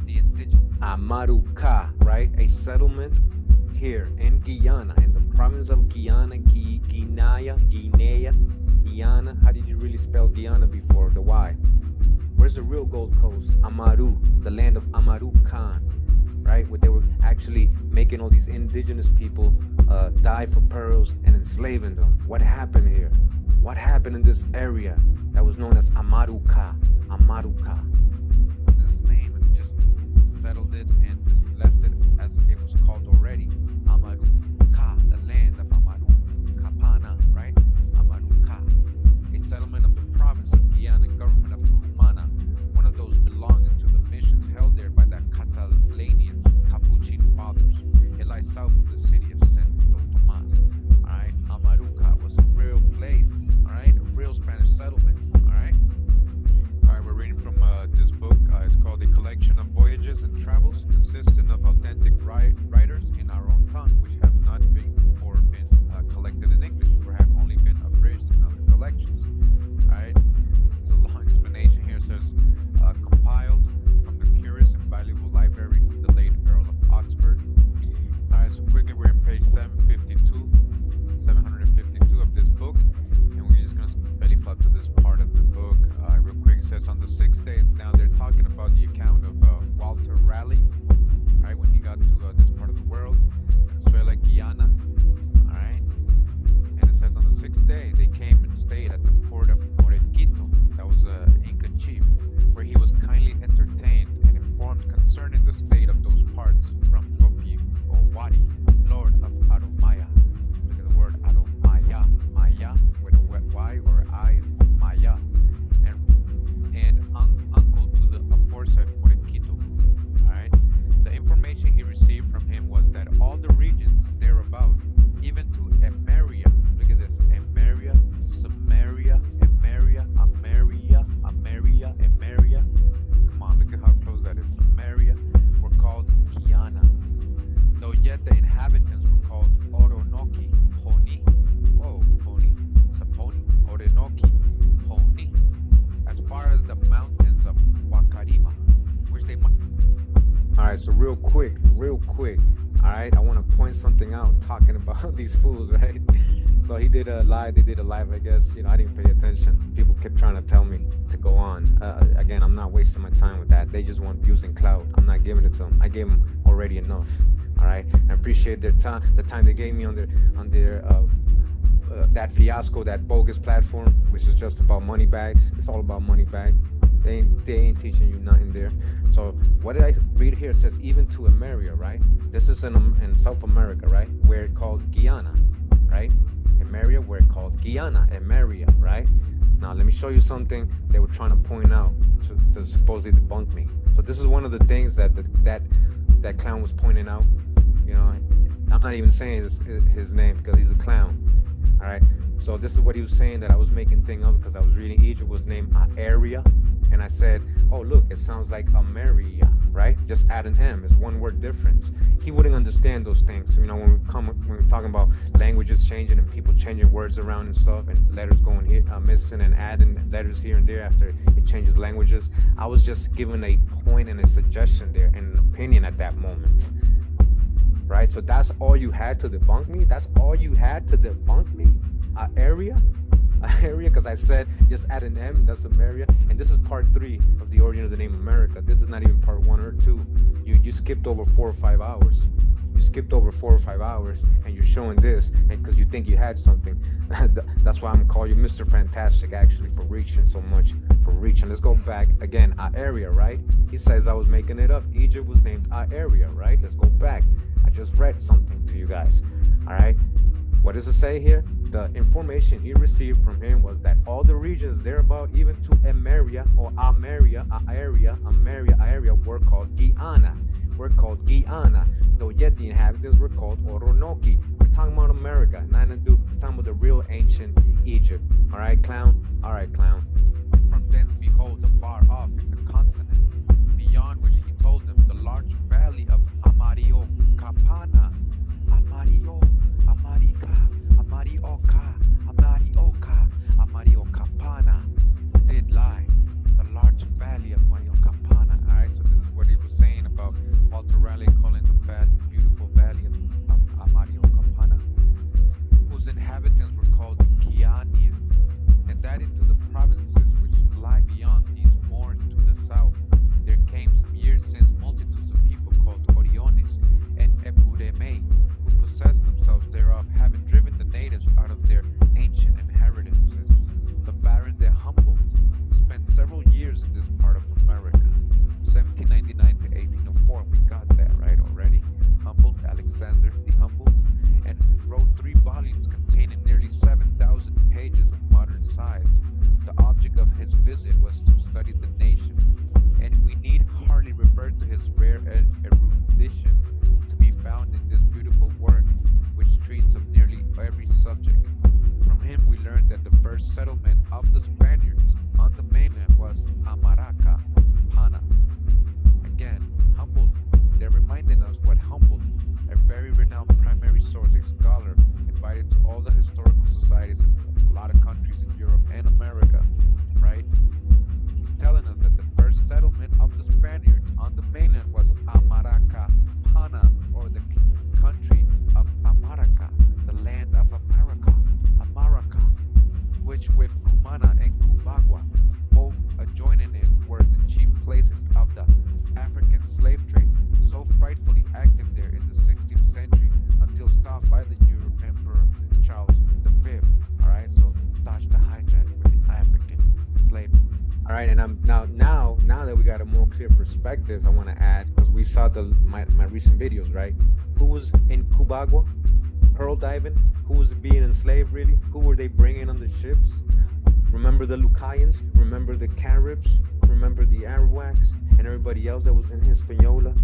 the indigenous Amaruca, right? A settlement here in Guyana, in the province of Guyana, Guinea. How did you really spell Guyana before the Y? Where's the real Gold Coast? Amaru, the land of Amaru Khan, right? Where they were actually making all these indigenous people die for pearls and enslaving them. What happened here? What happened in this area that was known as Amaruca? Amaruca. This name and just settled it and just left it as it was called already. Amaruca, the land of Amaru Kapana, right? Amaruca, a settlement of the province of Guyana and government of Cumana, one of those belonging to the missions held there by the Catalanians, Capuchin fathers. It lies south of the city of Santo Tomas. Alright, Amaruca was a real place, alright, a real Spanish settlement, alright? Alright, we're reading from this book. It's called A Collection of Voyages and Travels, consisting of authentic writers in our own real quick. All right, I want to point something out talking about these fools, right? So he did a live. They did a live, I guess. I didn't pay attention. People kept trying to tell me to go on. Again, I'm not wasting my time with that. They just want views and clout. I'm not giving it to them. I gave them already enough. All right, I appreciate their time, the time they gave me on their that fiasco, that bogus platform, which is just about money bags. It's all about money bag. They ain't teaching you nothing there. So what did I read here? It says even to America, right? This is in South America, right? Where it's called Guyana, right? America, where it's called Guyana, America, right? Now let me show you something they were trying to point out to supposedly debunk me. So this is one of the things that that clown was pointing out. I'm not even saying his name because he's a clown. All right. So this is what he was saying that I was making thing up because I was reading Egypt was named Area, and I said, oh look, it sounds like Ameria, right? Just add an M. It's one word difference. He wouldn't understand those things. When we're talking about languages changing and people changing words around and stuff, and letters going here missing and adding letters here and there after it changes languages. I was just giving a point and a suggestion there and an opinion at that moment. Right, so that's all you had to debunk me. That's all you had to debunk me. Area, because I said just add an M. That's America, and this is part 3 of the origin of the name America. This is not even part 1 or 2. You skipped over 4 or 5 hours. You skipped over 4 or 5 hours, and you're showing this, and because you think you had something. That's why I'm gonna call you Mr. Fantastic, actually, for reaching so much. Let's go back again. Area, right? He says I was making it up. Egypt was named Area, right? Let's go back. I just read something to you guys. All right. What does it say here? The information he received from him was that all the regions thereabout, even to Ameria or Ameria, were called Guyana. Though yet the inhabitants were called Oronoki. We're talking about America, nothing to do. We're talking about the real ancient Egypt. All right, clown. From thence behold the far off in the continent, beyond which he told them the large valley of Amario Kapana, Amario, Amarika, Amarioka, Amarioka, Amario Kapana did lie. The large valley of Mario Kapana. Alright, so this is what he was saying about Walter Raleigh calling the beautiful valley of Amario Kapana, whose inhabitants were called Guianians, and that into the provinces which lie beyond these moors to the south. There came some years since multitudes of people called Oriones and Epureme, who possessed themselves thereof, having driven the natives out of their ancient inheritances. The Baron de Humboldt spent several years in this part of America, 1799 to 1804. We got that right already. Humboldt, Alexander the Humboldt, and wrote 3 volumes containing nearly 7,000 pages of modern size. The object of his visit was to study the nation, and we need hardly refer to his rare erudition to be found in this beautiful work, which treats of nearly every subject. From him we learned that the first settlement of the Spaniards on the mainland was Amaraca, Pana. Again, Humboldt, they're reminding us what Humboldt, a very renowned primary source, a scholar, invited to all the historical societies in a lot of countries in Europe and America, right? He's telling us that the first settlement of the Spaniards on the mainland was Amaraca, Pana, or the country of Amaraca, the land of America, Amaraca, which with Cumana and Cubagua, both adjoining it, were the chief places of the African slave trade, so frightfully active there in the 16th century until stopped by the European Emperor Charles V. All right, so dodge the hijack with the African slave. All right, and now that we got a more clear perspective, I want to add, because we saw my recent videos, right? Who was in Cubagua? Pearl diving? Who was being enslaved, really? Who were they bringing on the ships? Remember the Lucayans? Remember the Caribs? Remember the Arawaks? And everybody else that was in Hispaniola?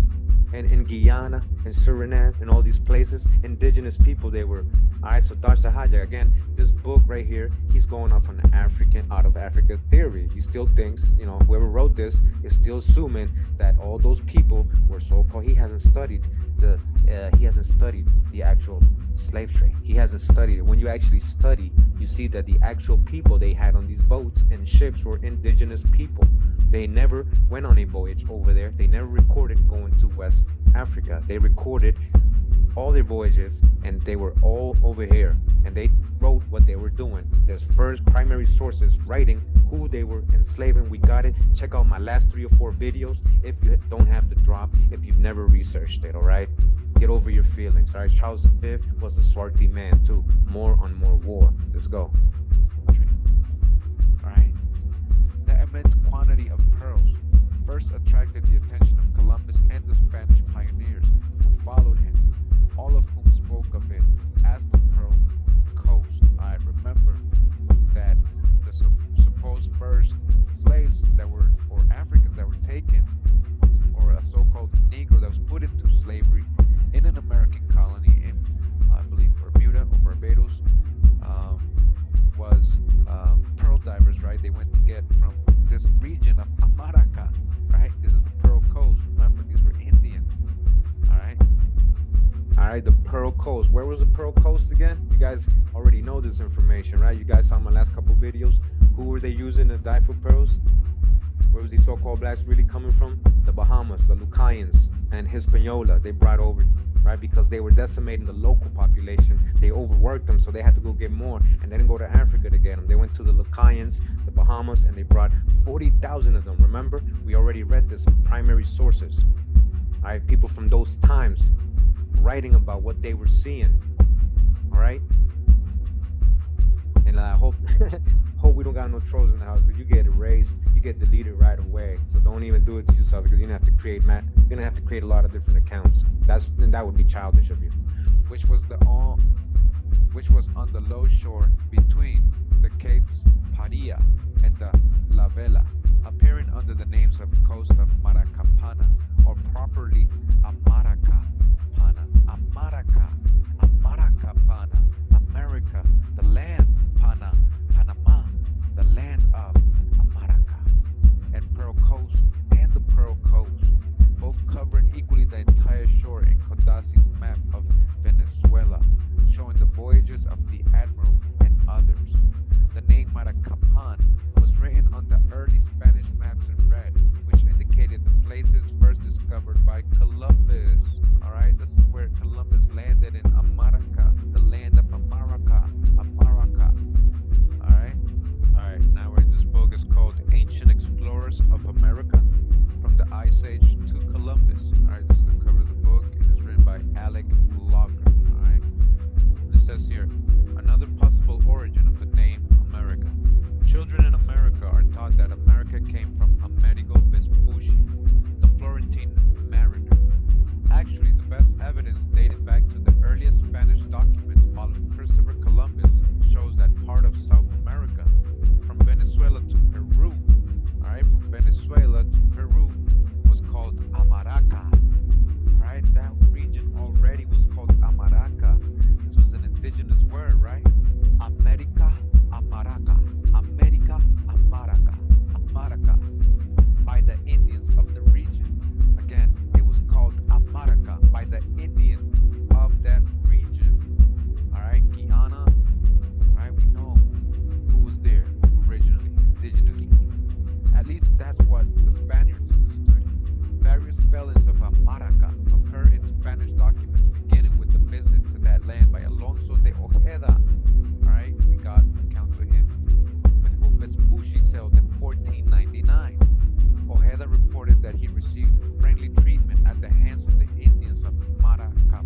And in Guyana and Suriname and all these places, indigenous people they were. All right, so dodge the hijack. Again, this book right here, he's going off on an out of Africa theory. He still thinks, whoever wrote this is still assuming that all those people were so-called. He hasn't studied the actual slave trade. He hasn't studied it. When you actually study, you see that the actual people they had on these boats and ships were indigenous people. They never went on a voyage over there. They never recorded going to West Africa. They recorded all their voyages, and they were all over here, and they wrote what they were doing. There's first primary sources writing who they were enslaving. We got it. Check out my last 3 or 4 videos if you don't have the drop, if you've never researched it. All right, get over your feelings. All right, Charles V was a Swarthy man too. More on more war. Let's go. All right, the immense quantity of pearls first attracted the attention of Columbus and the Spanish pioneers who followed him, all of whom spoke of it as the Pearl Coast. I remember that the supposed first slaves that were, or Africans that were taken, or a so-called Negro that was put into slavery in an American colony in, I believe, Bermuda or Barbados, was pearl divers, right? They went to get from this region of Amaraca, right? This is the Pearl Coast. Remember, these were Indians, all right? All right, the Pearl Coast. Where was the Pearl Coast again? You guys already know this information, right? You guys saw my last couple videos. Who were they using to dive for pearls? Where was these so-called blacks really coming from? The Bahamas, the Lucayans, and Hispaniola. They brought over, right? Because they were decimating the local population. They overworked them, so they had to go get more, and they didn't go to Africa to get them. They went to the Lucayans, the Bahamas, and they brought 40,000 of them. Remember, we already read this in primary sources. All right, people from those times writing about what they were seeing. All right, and I hope hope we don't got no trolls in the house, because you get erased, you get deleted right away. So don't even do it to yourself, because you're gonna have to create a lot of different accounts. That would be childish of you. Which was on the low shore between the Capes Paria and the La Vela, appearing under the names of coast of Maracapana, or properly Amaracapana, Amaracapana, America, the land, Panama, the land of Amaraca, and Pearl Coast and the Pearl Coast, both covering equally the entire shore in Codazzi's map of Venezuela, showing the voyages of the admiral and others. The name Maracapan was written on the early Spanish maps in red, which indicated the places first discovered by Columbus. All right, this is where Columbus landed, in Amaraca, the land of Amaraca. All right. Now this book is called Ancient Explorers of America, from the Ice Age to Columbus. All right, this is the cover of the book. It is written by Alec Locker. All right, and it says here, another possible origin of the name America. Children in America are taught that America came from Amerigo Vespucci, the Florentine mariner. Actually, the best evidence dating back to the earliest Spanish documents following Christopher Columbus shows that part of South America, from Venezuela to Peru, all right, from Venezuela to Peru, was called Amaraca. All right, that region already was called Amaraca. This was an indigenous word, right? America, Amaraca, America, Amaraca, Amaraca, by the Indians of the region. Again, it was called Amaraca by the Indians of that region. All right, Guyana. All right, we know who was there originally, indigenously. At least that's what the Spaniards understood. Various spellings of Amaraca occur in Spanish documents, beginning with the visit to that land by Alonso de Ojeda. All right, we got accounts of him, with whom Vespucci sailed in 1499. Ojeda reported that he received friendly treatment at the hands of the Indians of Maracay.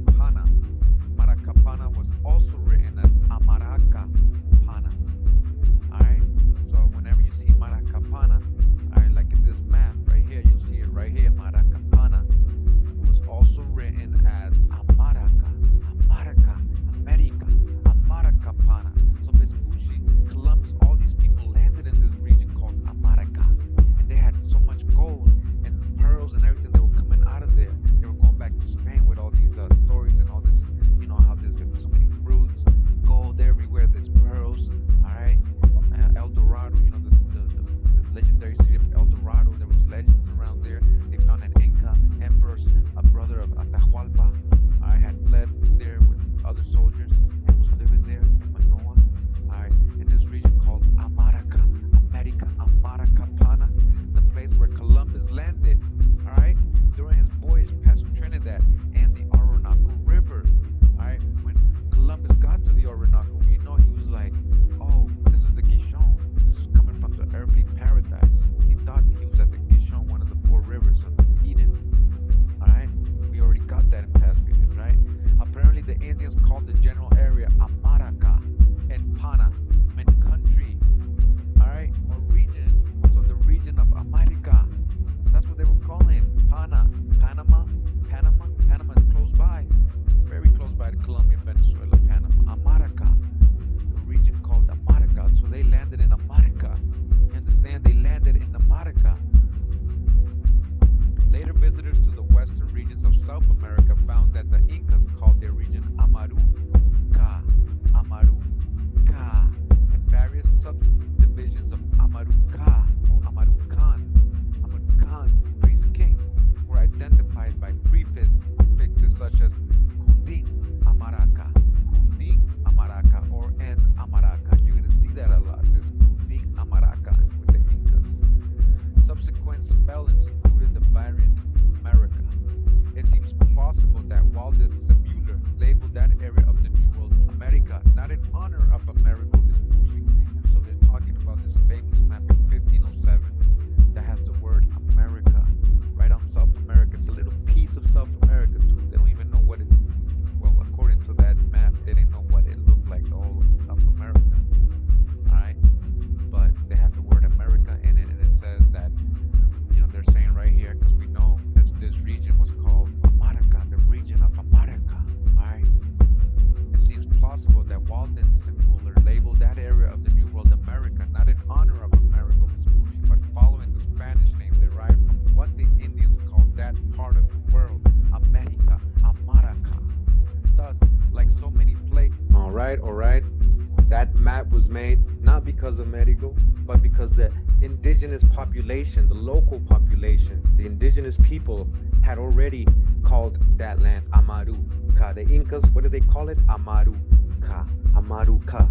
right? That map was made not because of Merigo, but because the indigenous population, the local population, the indigenous people had already called that land Amaruca. The Incas, what did they call it? Amaruca. Amaruca.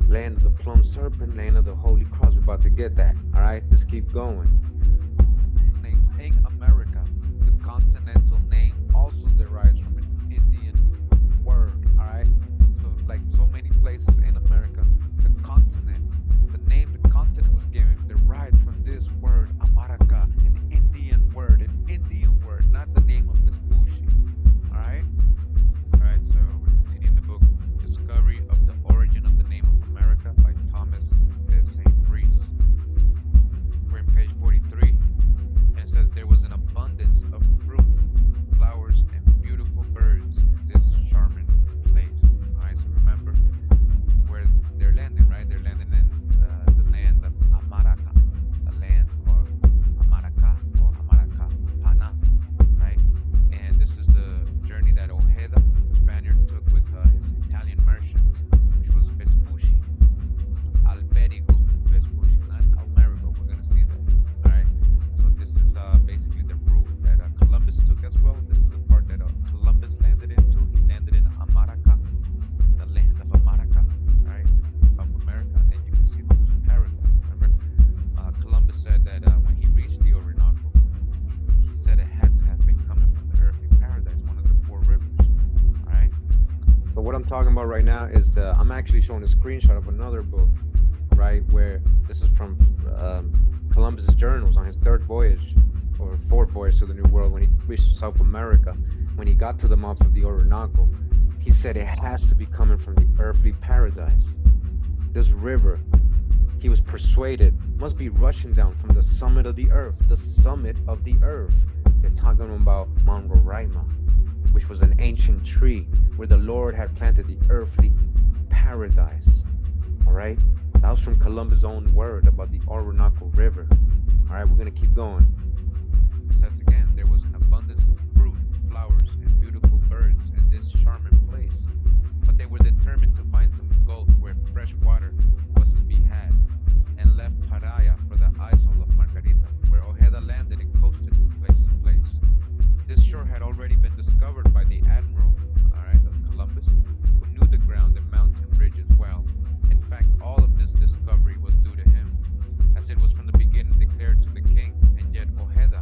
Land of the plum serpent, land of the Holy Cross. We're about to get that. All right, let's keep going. Named America, the continental name also derives from an Indian word. All right, so like so many places in America, the continent, the name the continent was given derived from this word Amaraca, an Indian word, not the name of Vespucci. All right, so we're continuing the book, Discovery of the Origin of the Name of America by Thomas de Saint Brice. We're in page 43. And it says there was an abundance of fruit, flowers, and beautiful birds in this charming place. Alright, so remember where they're landing, right? They're landing in the land of Amaraca, the land of Amaraca or Amaracapana, right? And this is the journey that Ojeda, the Spaniard, took with his Italian merchant, which was Vespucci, Alberigo Vespucci, not Almerigo. We're gonna see that, alright? So this is basically the route that Columbus took as well. This is the part that Columbus landed into. He landed in Amaraca, the land of Amaraca, right? South America, and you can see this is paradise. Remember, Columbus said that when he reached the Orinoco, he said it had to have been coming from the earthly paradise, one of the four rivers, all right? But what I'm talking about right now is I'm actually showing a screenshot of another book, right? Where this is from Columbus's journals on his third voyage or fourth voyage to the New World when he reached South America. When he got to the mouth of the Orinoco, he said it has to be coming from the earthly paradise. This river, he was persuaded, must be rushing down from the summit of the earth. The summit of the earth. They're talking about Mount Roraima, which was an ancient tree where the Lord had planted the earthly paradise. All right? That was from Columbus' own word about the Orinoco River. All right, we're going to keep going. It says again, there was an abundance of fruit, flowers, and beautiful birds in this charming place. But they were determined to find some gulf where fresh water was to be had, and left Paria for the isle of Margarita, where Ojeda landed and coasted from place to place. This shore had already been discovered by the admiral, all right, of Columbus, who knew the ground and mountain ridges well. In fact, all of this discovery was due to him, as it was from the beginning declared to the king, and yet Ojeda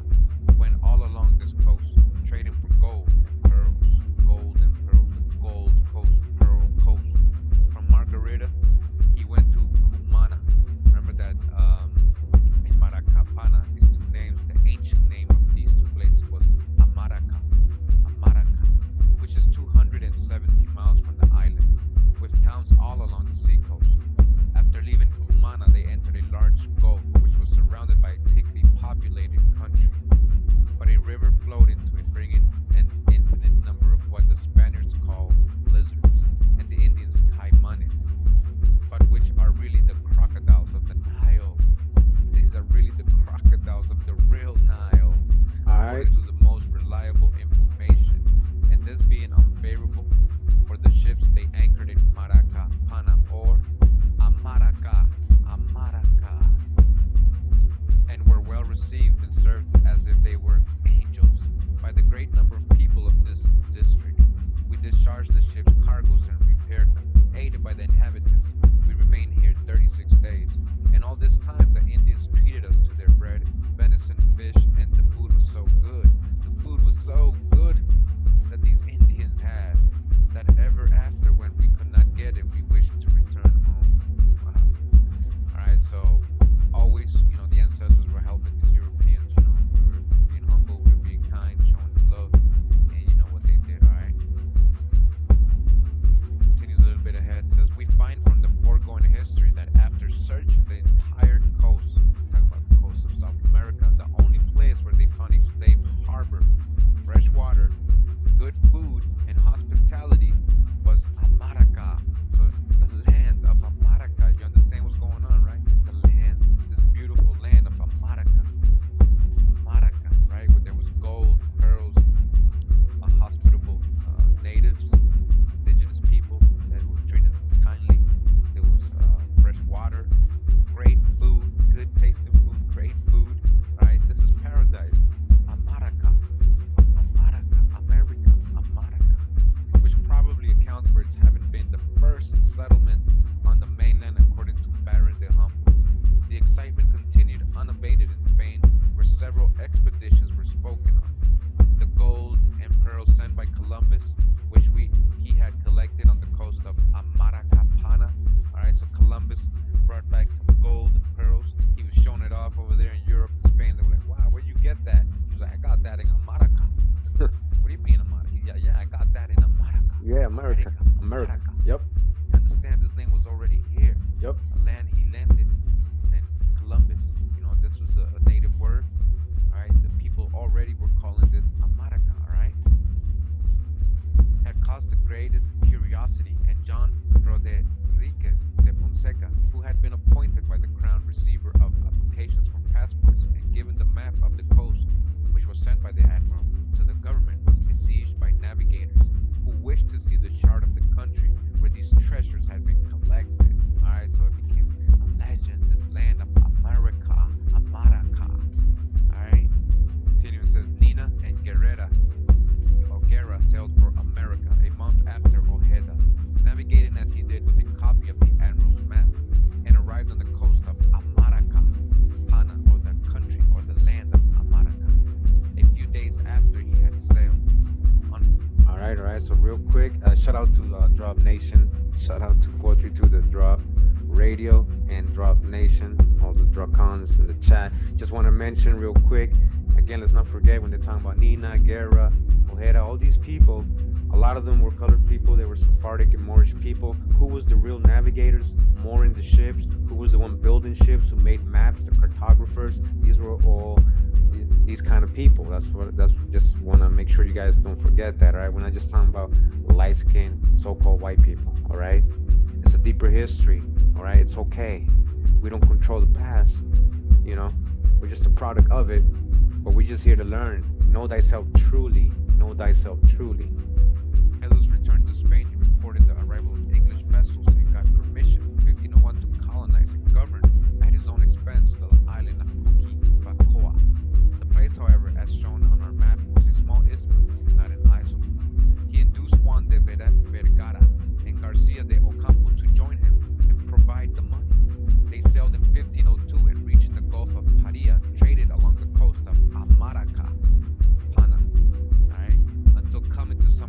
432 The Drop Radio and Drop Nation, all the Dracons in the chat. Just want to mention real quick, again, let's not forget when they're talking about Nina, Guerra, Ojeda, all these people, a lot of them were colored people. They were Sephardic and Moorish people. Who was the real navigators mooring the ships? Who was the one building ships? Who made maps? The cartographers? These were all these kind of people. That's just want to make sure you guys don't forget that, all right? We're not just talking about light-skinned so-called white people, all right? It's a deeper history, all right? It's okay. We don't control the past, you know? We're just a product of it, but we're just here to learn. Know thyself truly. Know thyself truly. Morelos returned to Spain. He reported the arrival of English vessels and got permission in 1501 to colonize and govern at his own expense the island of Coquibacoa. The place, however, as shown on our map, was a small isthmus, not an isle. He induced Juan de Vergara and Garcia de Ocampo to join him and provide the money. They sailed in 1502 and reached the Gulf of Paria, traded along the coast of Amaraca, Pana, until coming to some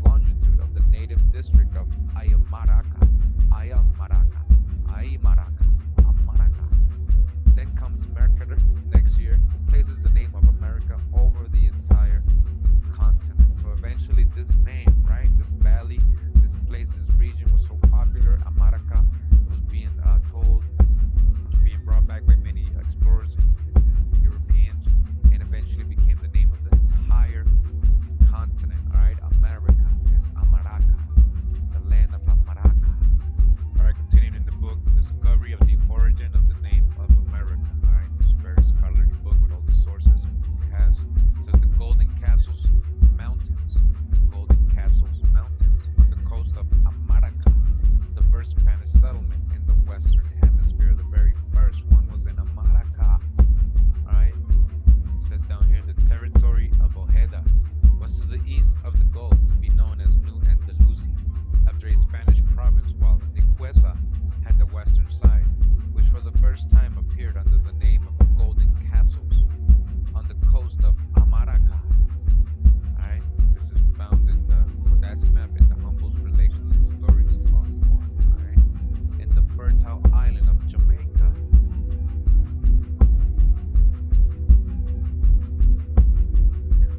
longitude of the native district of Ayamaraca, Ayamaraca, Aymaraca, Amaraca. Then comes Mercator next year, who places the name of America over the entire continent. So eventually this name, right, this valley, this place, this region was so popular, Amaraca, was being told, was being brought back by many explorers and Europeans, and eventually became the name of the entire continent, alright? America is Amaraca, the land of Amaraca. Alright, continuing in the book, discovery of the origin of the name of America. Alright, this very scholarly book with all the sources it has. It says the Golden Castles Mountains. Golden Castles Mountains on the coast of Amaraca, the first Spanish settlement in the Western Hemisphere. The very first one was in Amaraca. Alright, it says down here the territory of Ojeda was to the east of the Gulf, to be known as New Andalusia, after a Spanish province, while Nicuesa had the western side, which for the first time appeared under the name of Golden Castles on the coast of Amaraca. Alright, this is found in the that's map in the Humboldt's Relations and Stories Volume 1. Alright, in the fertile island of Jamaica.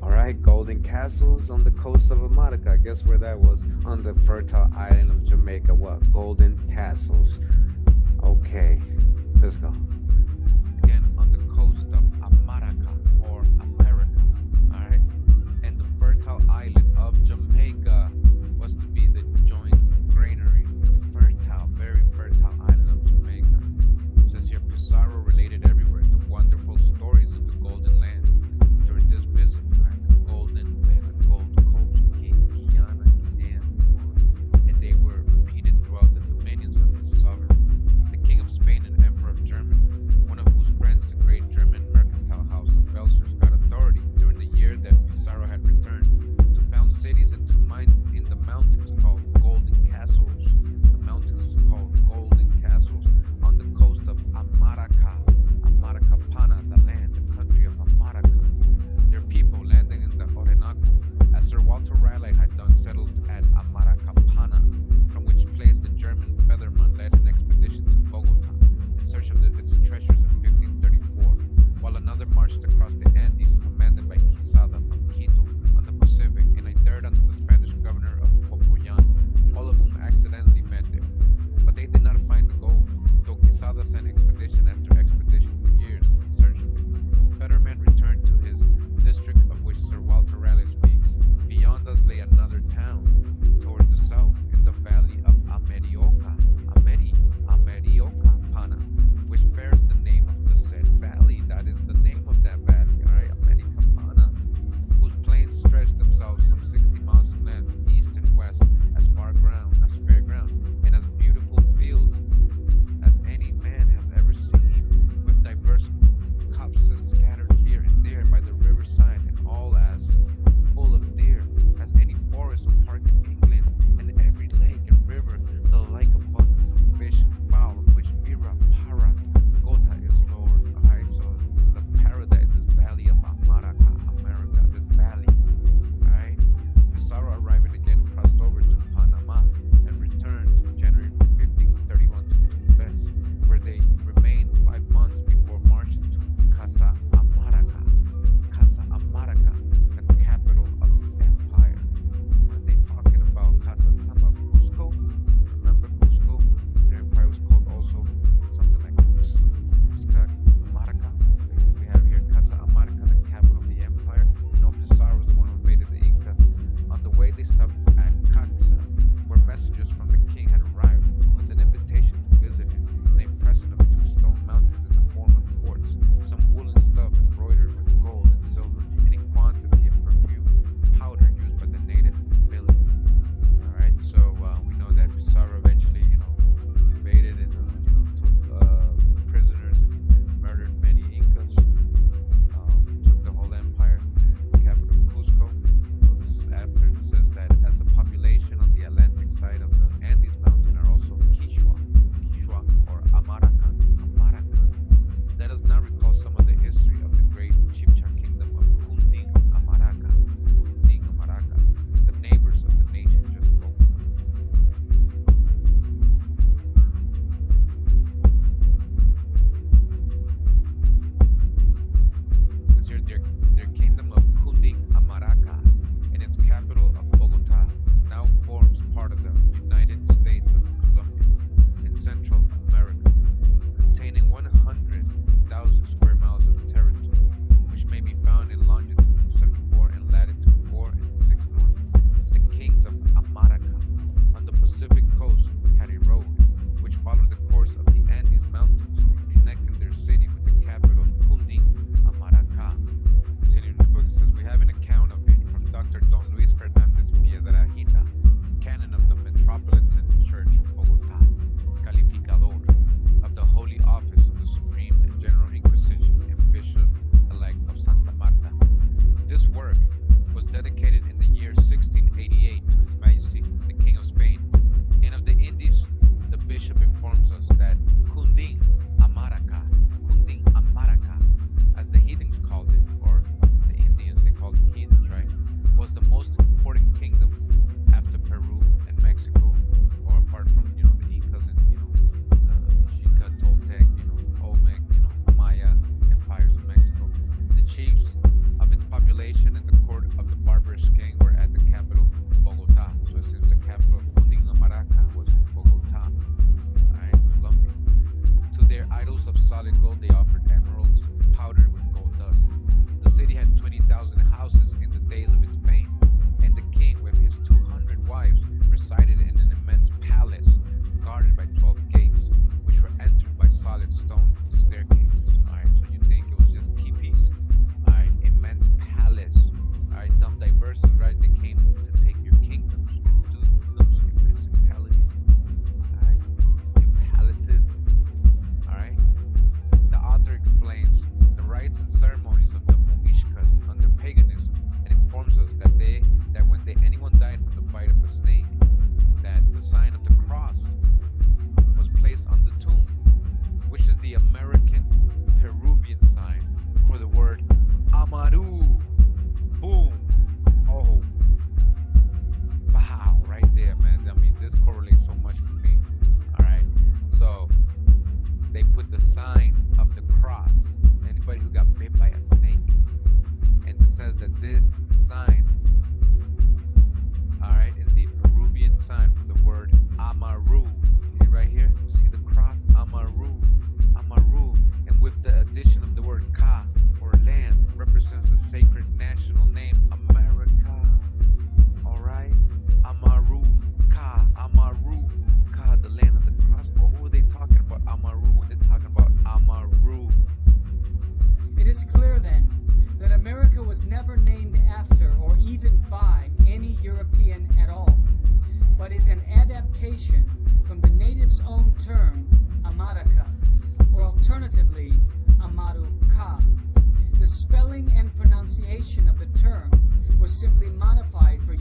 Alright, Golden Castles on the coast of America. I guess where that was. On the fertile island of Jamaica. What? Golden Castles. Okay, let's go. Again, on the coast of Amaraca or America. Alright, and the fertile island of Jamaica was to be the joint granary. The fertile, very fertile island of Jamaica. It says here Pizarro related everywhere the wonderful stories of the Golden Land during this visit. The Golden Land, the Gold Coast, Guyana, Guinea, and they were repeated throughout the dominions of his sovereign, the King of Spain and Emperor of Germany.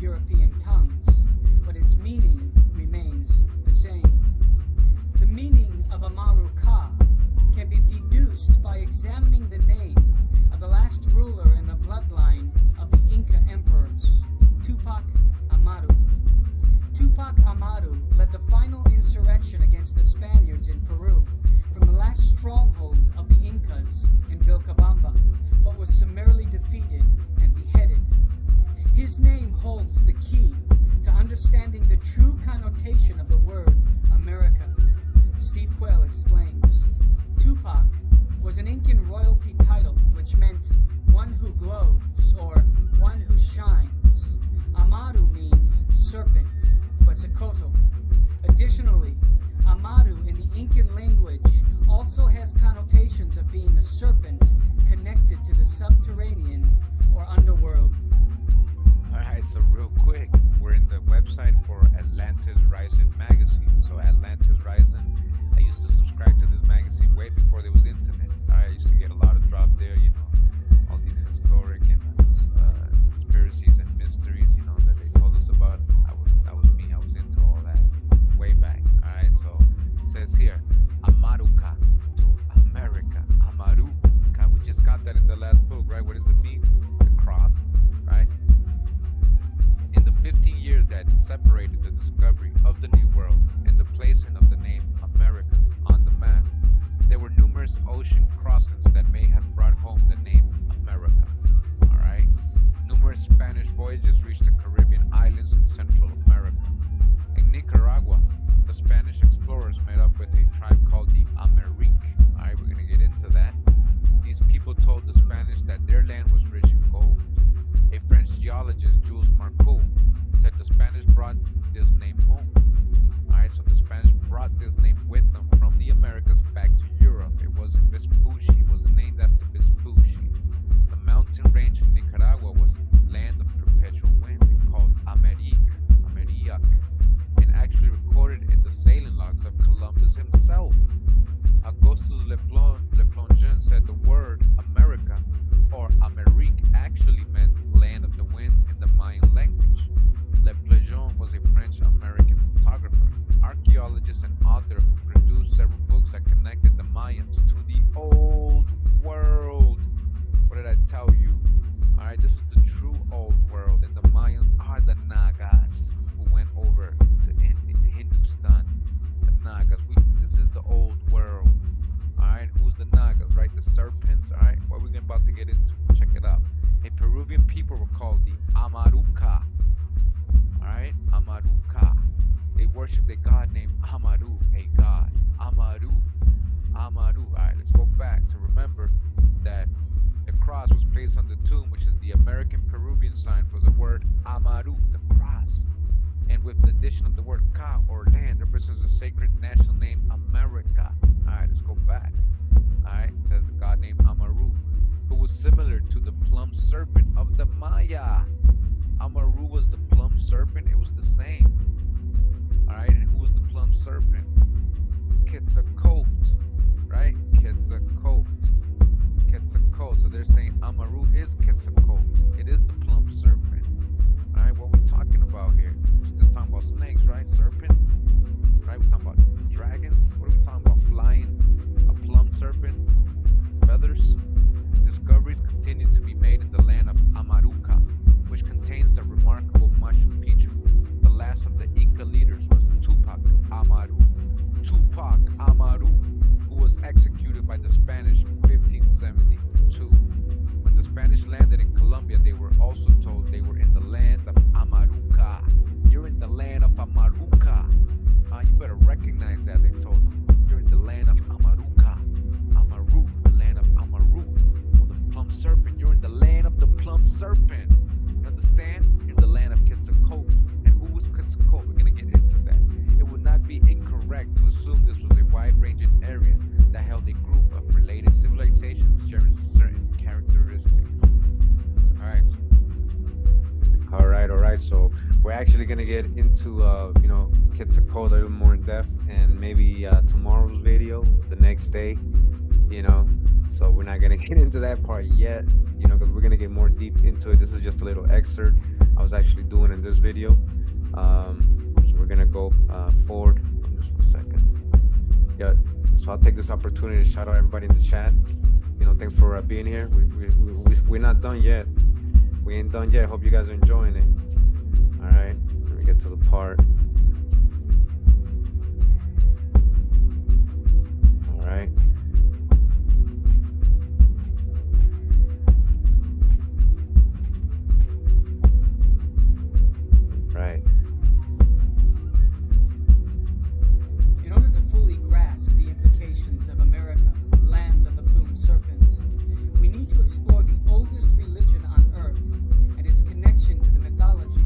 European tongues, but its meaning remains the same. The meaning of Amaru Ka can be deduced by examining the name of the last ruler in the bloodline of the Inca emperors, Tupac Amaru. Tupac Amaru led the final insurrection against the Spaniards in Peru from the last stronghold of the Incas in Vilcabamba, but was summarily defeated and beheaded. His name holds the key to understanding the true connotation of the word America. Steve Quayle explains. Tupac was an Incan royalty title which meant one who glows or one who shines. Amaru means serpent, Quetzalcoatl. Additionally, Amaru in the Incan language also has connotations of being a serpent connected to the subterranean or underworld. Alright, so real quick, we're in the website for Atlantis Rising magazine. So Atlantis Rising, I used to subscribe to this magazine way before there was internet. I used to get a lot of drop there, you know, all these historic and conspiracies and mysteries, you know, that they told us about. That was me. I was into all that way back. Alright, so it says here, Amaruka to America. Amaruka. We just got that in the last book, right? What does it mean? The cross, right? In the 15 years that separated the discovery of the New World and the placing of the name America on the map, there were numerous ocean crossings that may have brought home the name America. Alright? Numerous Spanish voyages reached the Caribbean islands in Central America. In Nicaragua, the Spanish explorers met up with a tribe called the Amérique. Alright, we're gonna get into that. These people told the Spanish that their land was rich in gold. A French geologist, Jules Marcou, said the Spanish brought this name home. Alright, so the Spanish brought this name with them from the Americas back to Europe. It wasn't Vespucci, it was named after Vespucci. The mountain range in Nicaragua was land of perpetual wind, called Amérique, and actually recorded in the sailing logs of Columbus himself. Augustus Le Plongeon said the word America or Amérique actually meant land of the wind in the Mayan language. Le Plongeon was a French-American photographer, archaeologist, and author who produced several books that connected the Mayans to the old world. What did I tell you? Alright, this is the true old world, and the Mayans are the Nagas who went over to Hindustan. The Nagas. This is the old world. Alright, who's the Nagas, right? The serpents, alright? What we're about to get into. Check it out. A Peruvian people were called the Amaruca. Alright? Amaruca. They worshiped a god named Amaru, a god. Amaru. Alright, let's go back to remember that the cross was placed on the tomb, which is the American Peruvian sign for the word Amaru, the cross. And with the addition of the word Ka, or land, represents the sacred national name America. Alright, let's go back. Alright, it says a god named Amaru, who was similar to the plum serpent of the Maya. Amaru was the plum serpent, it was the same. Alright, and who was the plum serpent? Quetzalcoatl, right? Quetzalcoatl. So they're saying Amaru is Quetzalcoatl. It is the plum serpent. Alright, what are we talking about here? We're still talking about snakes, right? Serpent, right? We're talking about dragons. What are we talking about? Flying, a plum serpent, feathers. Discoveries continue to be made in the land of Amaruca, which contains the remarkable Machu Picchu. The last of the Inca leaders was Tupac Amaru. Tupac Amaru, who was executed by the Spanish in 1572. When the Spanish landed in Colombia, they were also told they were in the land of Amaruca. You're in the land of Amaruca. You better recognize that, they told them. You're in the land of Amaruca. Amaru, the land of Amaru. Or the plum serpent. You're in the land of the plum serpent. You understand? You're in the land of Quetzalcoatl. And who was Quetzalcoatl? We're going to get into that. It would not be incorrect to assume this was a wide-ranging area that held a group of related civilizations sharing certain characteristics. Alright, so we're actually gonna get into Quetzalcoatl a little more in depth, and maybe tomorrow's video, the next day, so we're not gonna get into that part yet, because we're gonna get more deep into it. This is just a little excerpt. I was actually doing in this video. So we're gonna go forward. Just 1 second. Yeah. So I'll take this opportunity to shout out everybody in the chat. You know, thanks for being here. We're not done yet. We ain't done yet. Hope you guys are enjoying it. All right. Let me get to the part. All right. Right. In order to fully grasp the implications of America, land of the plumed serpent, we need to explore the oldest religion on Earth and its connection to the mythology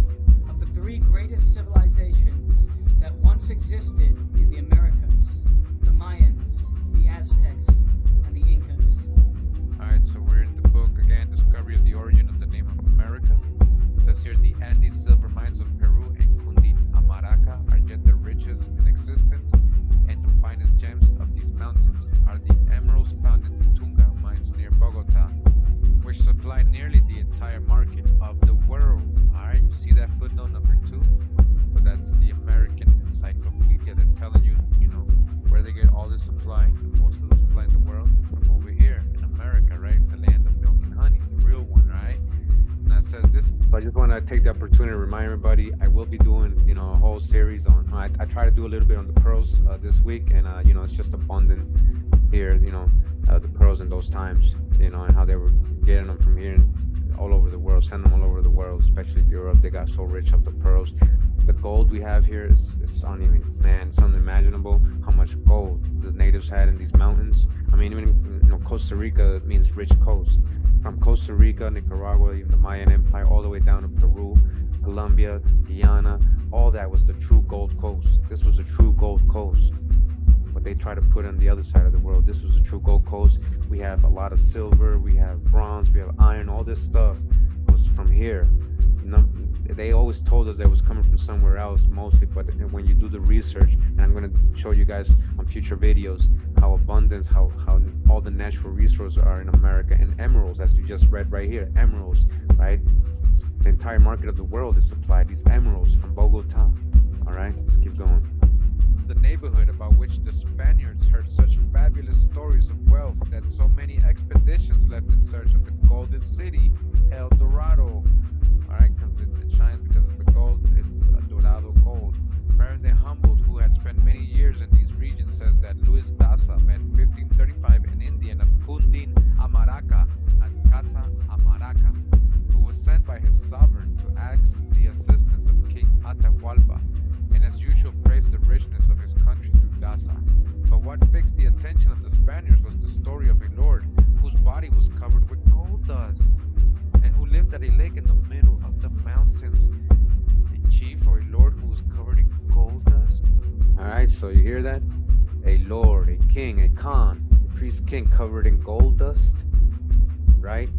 of the three greatest civilizations that once existed in the Americas: the Mayans, the Aztecs, and the Incas. Alright, so we're in the book again, Discovery of the Origin of the Name of America. It says here, the Andes silver mines of Peru and Cundinamarca are yet the richest in existence, and the finest gems of these mountains are the emeralds found in the Tunga mines near Bogota, which supply nearly the entire market of the world. Alright, you see that footnote number 2? So that's the American Encyclopedia. They're telling you, you know, where they get all the supply, most of the supply in the world, from over here in America, right? The land of milk and honey, the real one, right? And that says this. So I just want to take the opportunity to remind everybody I will be doing, you know, a whole series on. I try to do a little bit on the pearls this week, and you know, it's just abundant here. You know, the pearls in those times, you know, and how they were getting them from here and all over the world, sending them all over the world, especially Europe. They got so rich of the pearls. The gold we have here is uneven, man. It's unimaginable how much gold the natives had in these mountains. I mean, even, you know, Costa Rica means rich coast. From Costa Rica, Nicaragua, even the Mayan Empire, all the way down to Peru, Colombia, Guyana, all that was the true gold coast. This was a true gold coast. What they try to put on the other side of the world, this was a true gold coast. We have a lot of silver, we have bronze, we have iron. All this stuff was from here. They always told us that it was coming from somewhere else mostly, but when you do the research, and I'm going to show you guys on future videos how abundance, how all the natural resources are in America, and emeralds, as you just read right here, emeralds, right? The entire market of the world is supplied these emeralds from Bogota. All right, let's keep going. The neighborhood about which the Spaniards heard such fabulous stories of wealth that so many expeditions left in search of the golden city, El Dorado. Alright, because it shines because of the gold, it's a Dorado gold. Baron de Humboldt, who had spent many years in these regions, says that Luis Daza met 1535 an Indian of Cundinamarca at Casa Amaraca, who was sent by his sovereign to ask the assistance of King Atahualpa, and as usual praised the richness of his country through Daza. But what fixed the attention of the Spaniards was the story of a lord whose body was covered with gold dust, and who lived at a lake in the middle of the mountains. A chief or a lord who was covered in gold dust? Alright, so you hear that? A lord, a king, a khan, a priest king covered in gold dust, right?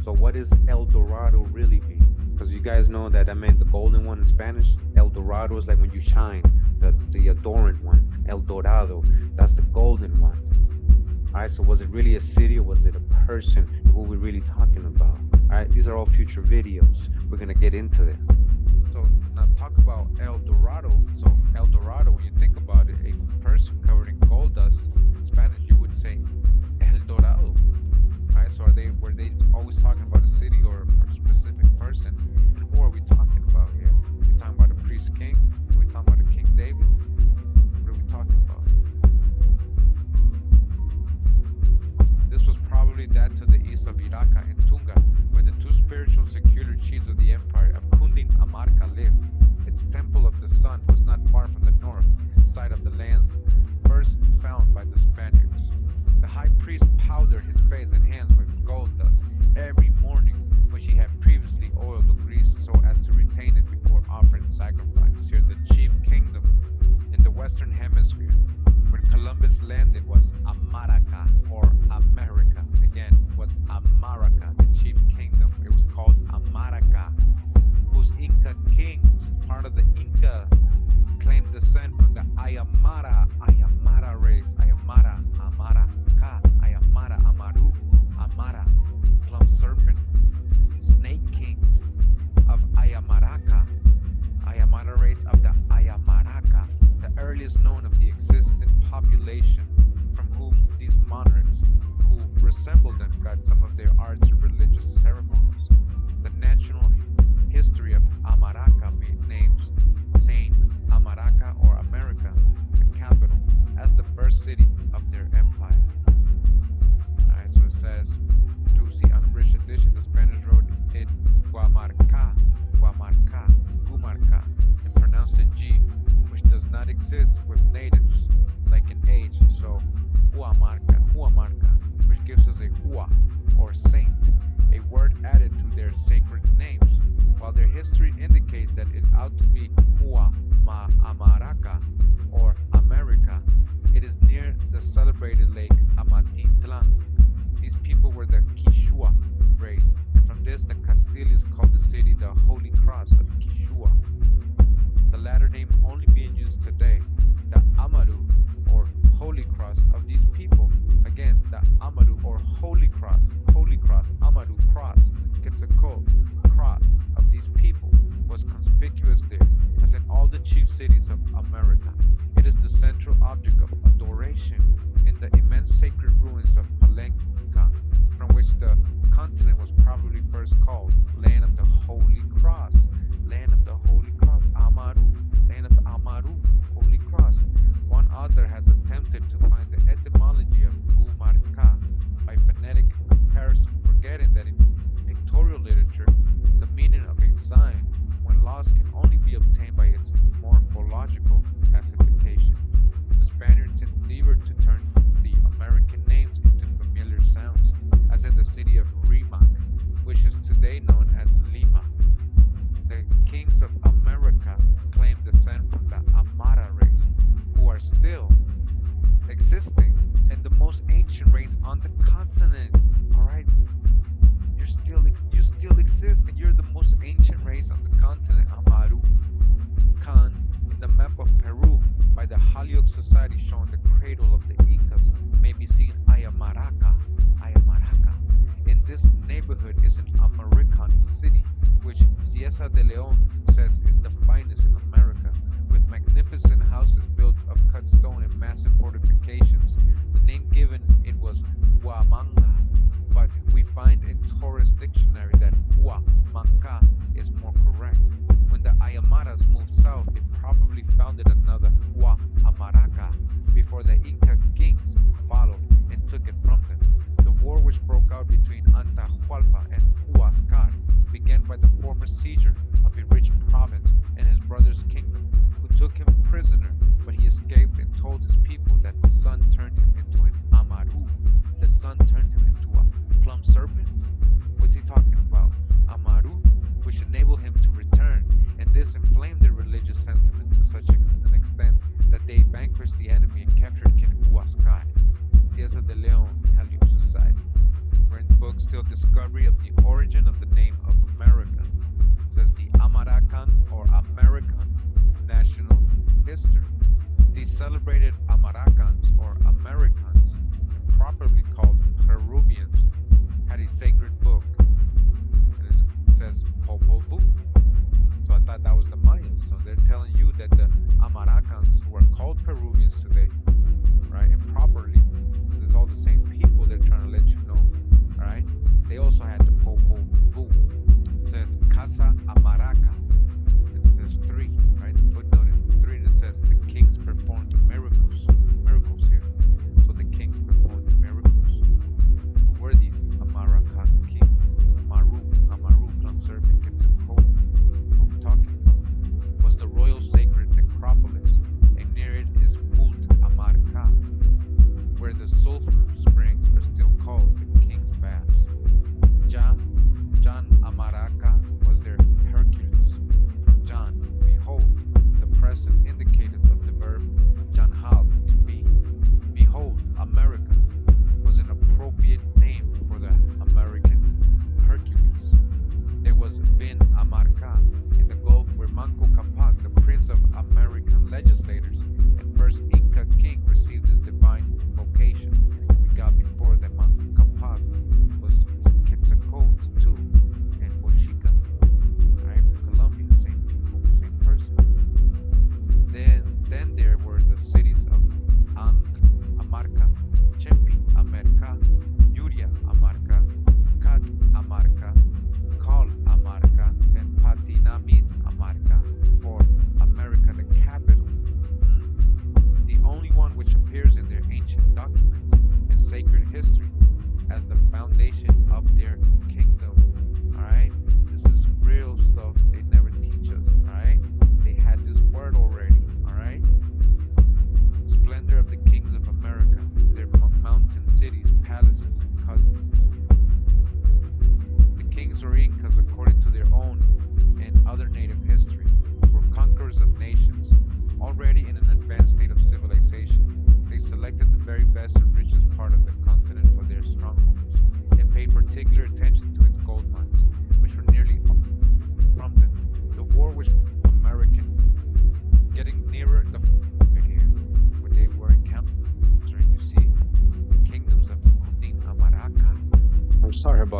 So what does El Dorado really mean? Because you guys know that meant the golden one in Spanish. El Dorado is like when you shine, the adorned one. El Dorado, that's the golden one. Alright, so was it really a city or was it a person? Who we're really talking about? Alright, these are all future videos. We're gonna get into it. So now talk about El Dorado. So El Dorado, when you think about it, a person covered in gold dust, in Spanish you would say El Dorado. Alright, so were they always talking about a city or a specific person? And who are we talking about here? Are we talking about a priest king? Are we talking about a King David? What are we talking about? This was probably that to the east of Iraca and Tunga, where the two spiritual secular chiefs of the empire of Cundinamarca lived. Its temple of the sun was not far from the north side of the lands first found by the Spaniards. The high priest powdered his face and hands with gold dust every morning out to be Amaraca or America. It is near the celebrated lake Amatitlan. These people were the Quichua race, and from this the Castilians called the city the Holy Cross of Quichua. The latter name only being used today, the Amaru or Holy Cross of these people. Again, the Amaru or Holy Cross, Amaru Cross, Quetzalcoatl Cross of these people was conspicuous there, as in all the chief cities of America. It is the central object of adoration in the immense sacred ruins of Palenque, from which the continent was probably first called Land of the Holy Cross. Land of the Holy Cross, Amaru, Land of Amaru, Holy Cross. One author has attempted to find the etymology of Umarca by phonetic comparison, forgetting that in pictorial literature, the meaning of a sign, when lost, can only be obtained by its morphological classification. The Spaniards endeavored to turn the American names into familiar sounds, as in the city of Rimac, which is today known as Lima. The kings of America claim descent from the Amara race, who are still existing and the most ancient race on the continent. All right, you still exist, and you're the most ancient race on the continent. Amaru Khan in the map of Peru by the Holyoke Society showing the cradle of the Incas may be seen Ayamaraca. In this neighborhood is an American city, which Cieza de Leon says is the finest in America, with magnificent houses built of cut stone and massive fortifications. The name given it was Huamanga, but we find in Torres Dictionary that Huamanca is more correct. When the Ayamaras moved south, they probably founded another Huamaraca before the Inca kings followed and took it from them. The war which broke out between Atahualpa and Huascar began by the former seizure of a rich province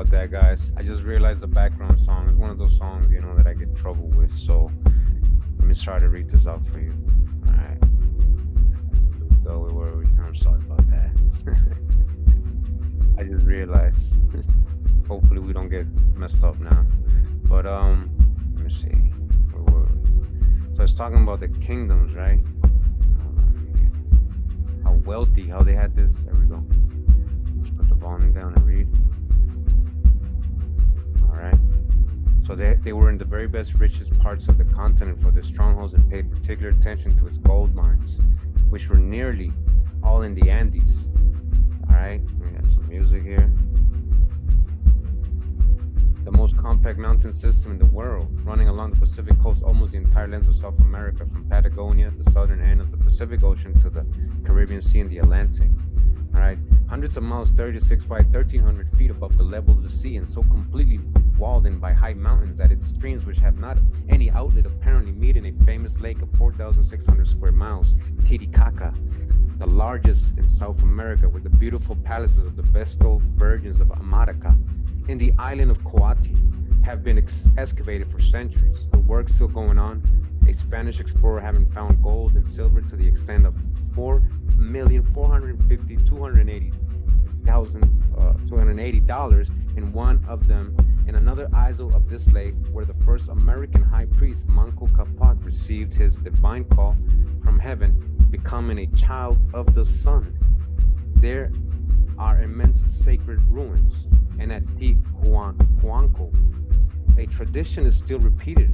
about that, guys. I just realized the background song is one of those songs, you know, that I get in trouble with. So let me try to read this out for you. All right. Go where we. I'm sorry about that. I just realized. Hopefully we don't get messed up now. But let me see. Where were we? So it's talking about the kingdoms, right? How wealthy, how they had this. There we go. Let's put the volume down and read. Alright. So they were in the very best, richest parts of the continent for their strongholds and paid particular attention to its gold mines, which were nearly all in the Andes. Alright, we got some music here. The most compact mountain system in the world, running along the Pacific coast, almost the entire length of South America, from Patagonia, the southern end of the Pacific Ocean, to the Caribbean Sea and the Atlantic. All right, hundreds of miles, 36 by 1,300 feet above the level of the sea, and so completely walled in by high mountains that its streams, which have not any outlet, apparently meet in a famous lake of 4,600 square miles, Titicaca, the largest in South America, with the beautiful palaces of the Vestal Virgins of Amaraca in the island of Coati have been excavated for centuries. The work still going on. A Spanish explorer having found gold and silver to the extent of 4,450,280 dollars in one of them. In another isle of this lake, where the first American high priest Manco Capac received his divine call from heaven, becoming a child of the sun. There are immense sacred ruins. And at Tihuanaco, a tradition is still repeated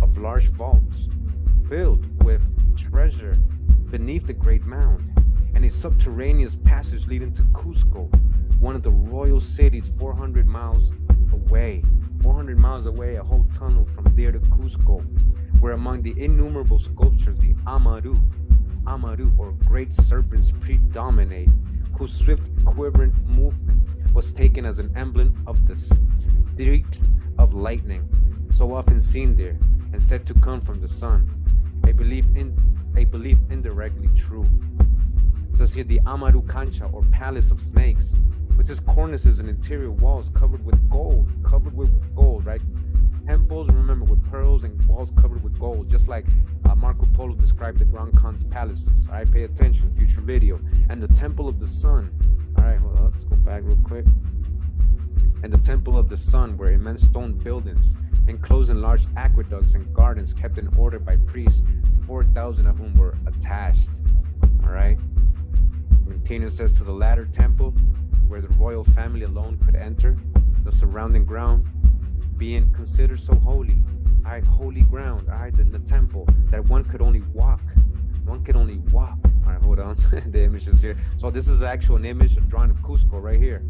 of large vaults filled with treasure beneath the Great Mound, and a subterraneous passage leading to Cusco, one of the royal cities 400 miles away. 400 miles away, a whole tunnel from there to Cusco, where among the innumerable sculptures, the Amaru, or great serpents, predominate, whose swift quivering movement was taken as an emblem of the streaks of lightning so often seen there and said to come from the sun, a belief indirectly true. So here the Amaru Cancha, or Palace of Snakes, with its cornices and interior walls covered with gold, right? Temples, remember, with pearls and walls covered with gold, just like Marco Polo described the Grand Khan's palaces. All right, pay attention, future video. And the Temple of the Sun. All right, hold on, let's go back real quick. And the Temple of the Sun were immense stone buildings, enclosed in large aqueducts and gardens kept in order by priests, 4,000 of whom were attached. All right. Maintenance says, to the latter temple, where the royal family alone could enter, the surrounding ground being considered so holy, holy ground, in the temple, that one could only walk. All right, hold on. The image is here. So this is actually an image, a drawing of Cusco right here.